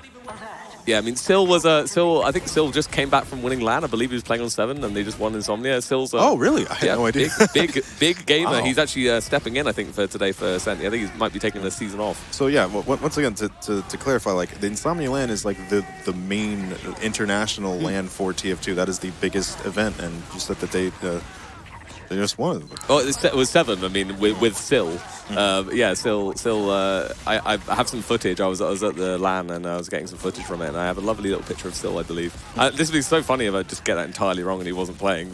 Yeah, I mean, I think Sil just came back from winning LAN. I believe he was playing on 7 and they just won Insomnia. Sil's oh, really? I had no idea. Big gamer. Wow. He's actually stepping in, I think, for today for Santi. I think he might be taking the season off. So, yeah, once again, to clarify, like, the Insomnia LAN is like the main international LAN for TF2. That is the biggest event, and you said that they just won. Oh, it was 7. I mean, with Sil. Sil. I have some footage. I was at the LAN and I was getting some footage from it, and I have a lovely little picture of Sil, I believe. This would be so funny if I just get that entirely wrong and he wasn't playing.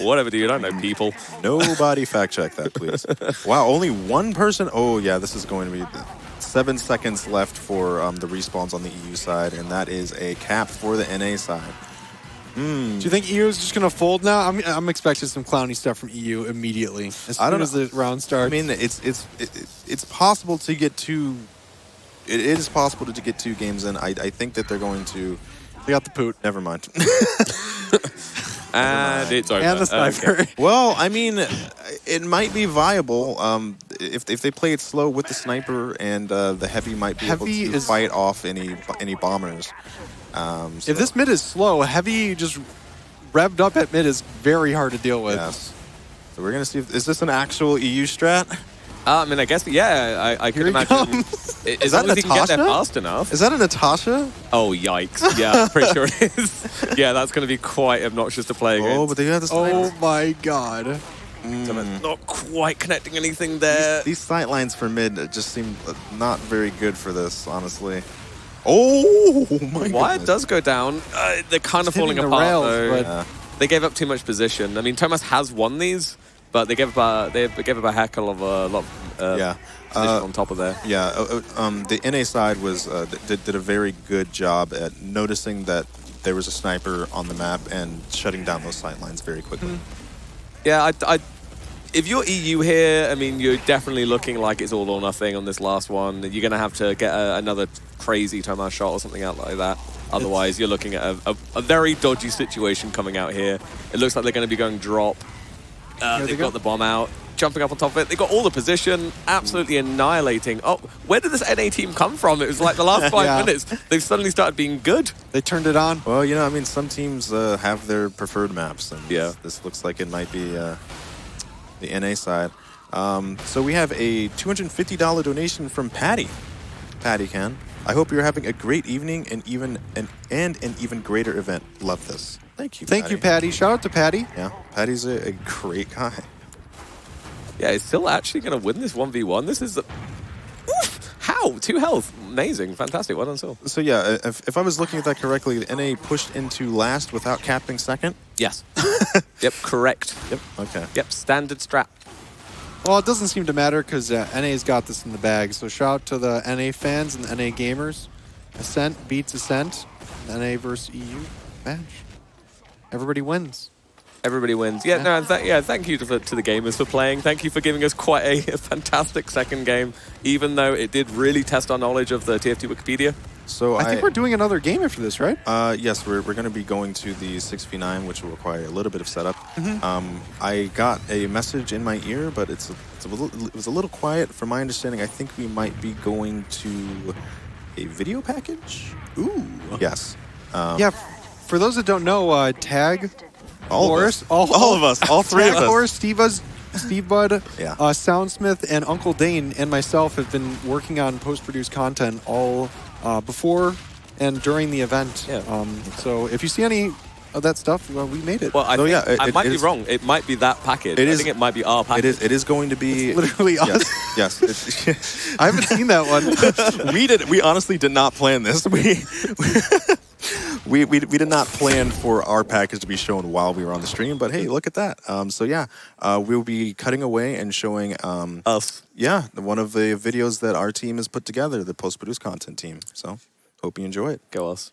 Whatever, dude. I don't know people. Nobody fact check that, please. Wow, only one person. Oh, yeah, this is going to be 7 seconds left for the respawns on the EU side, and that is a cap for the NA side. Do you think EU is just going to fold now? I'm expecting some clowny stuff from EU immediately as soon as the round starts. I mean, it's possible to get two. It is possible to get 2 games in. I think that they're going to. They got the poot. Never mind. And it's over. And the sniper. Okay. Well, I mean, it might be viable if they play it slow with the sniper, and the heavy might be able to fight off any bombers. If this mid is slow, heavy just revved up at mid is very hard to deal with. Yes. So we're going to see is this an actual EU strat? I mean, I guess, yeah, I could imagine. As long as he can get there fast enough. Is that a Natasha? Oh, yikes. Yeah, pretty sure it is. Yeah, that's going to be quite obnoxious to play against. Oh, but they have this. Oh, my God. Not quite connecting anything there. These sight lines for mid just seem not very good for this, honestly. Oh, my God. Wyatt does go down. They're kind of falling apart, though. They gave up too much position. I mean, Thomas has won these, but they gave up a heck of a lot of position on top of there. Yeah, the NA side was did a very good job at noticing that there was a sniper on the map and shutting down those sight lines very quickly. Yeah, if you're EU here, I mean, you're definitely looking like it's all or nothing on this last one. You're going to have to get another crazy Thomas shot or something out like that. Otherwise, you're looking at a very dodgy situation coming out here. It looks like they're going to be going drop. They've got the bomb out, jumping up on top of it. They got all the position, absolutely annihilating. Oh, where did this NA team come from? It was like the last 5 minutes. They've suddenly started being good. They turned it on. Well, you know, I mean, some teams have their preferred maps, and this looks like it might be the NA side. So we have a $250 donation from Patty. Patty Can. I hope you're having a great evening and an even greater event. Love this. Thank you, Thank you, Patty. Shout out to Patty. Yeah, Patty's a great guy. Yeah, it's still actually going to win this 1v1. This is... How? 2 health. Amazing. Fantastic. Well done, Sil. So yeah, if I was looking at that correctly, the NA pushed into last without capping second? Yes. Yep, correct. Yep, okay. Yep, standard strat. Well, it doesn't seem to matter because NA's got this in the bag. So shout out to the NA fans and the NA gamers. Ascent beats Ascent. NA versus EU match. Everybody wins. Everybody wins. Yeah, no, and thank you to the gamers for playing. Thank you for giving us quite a fantastic second game, even though it did really test our knowledge of the TFT Wikipedia. So I think we're doing another game after this, right? Yes, we're going to be going to the 6v9, which will require a little bit of setup. I got a message in my ear, but it was a little quiet. From my understanding, I think we might be going to a video package. Ooh. Yes. Yeah. For those that don't know, Tag, all of us, all three of us. Boris, Steve Bud, Soundsmith, and Uncle Dane and myself have been working on post-produced content all before and during the event. Yeah. So if you see any of that stuff, well, we made it. Well, I might be wrong. It might be that package. I think it might be our package. It is going to be... It's literally us. Yes. I haven't seen that one. We honestly did not plan this. We did not plan for our package to be shown while we were on the stream, but hey, look at that. So yeah, we'll be cutting away and showing us. Yeah, one of the videos that our team has put together, the post-produced content team. So hope you enjoy it. Go us.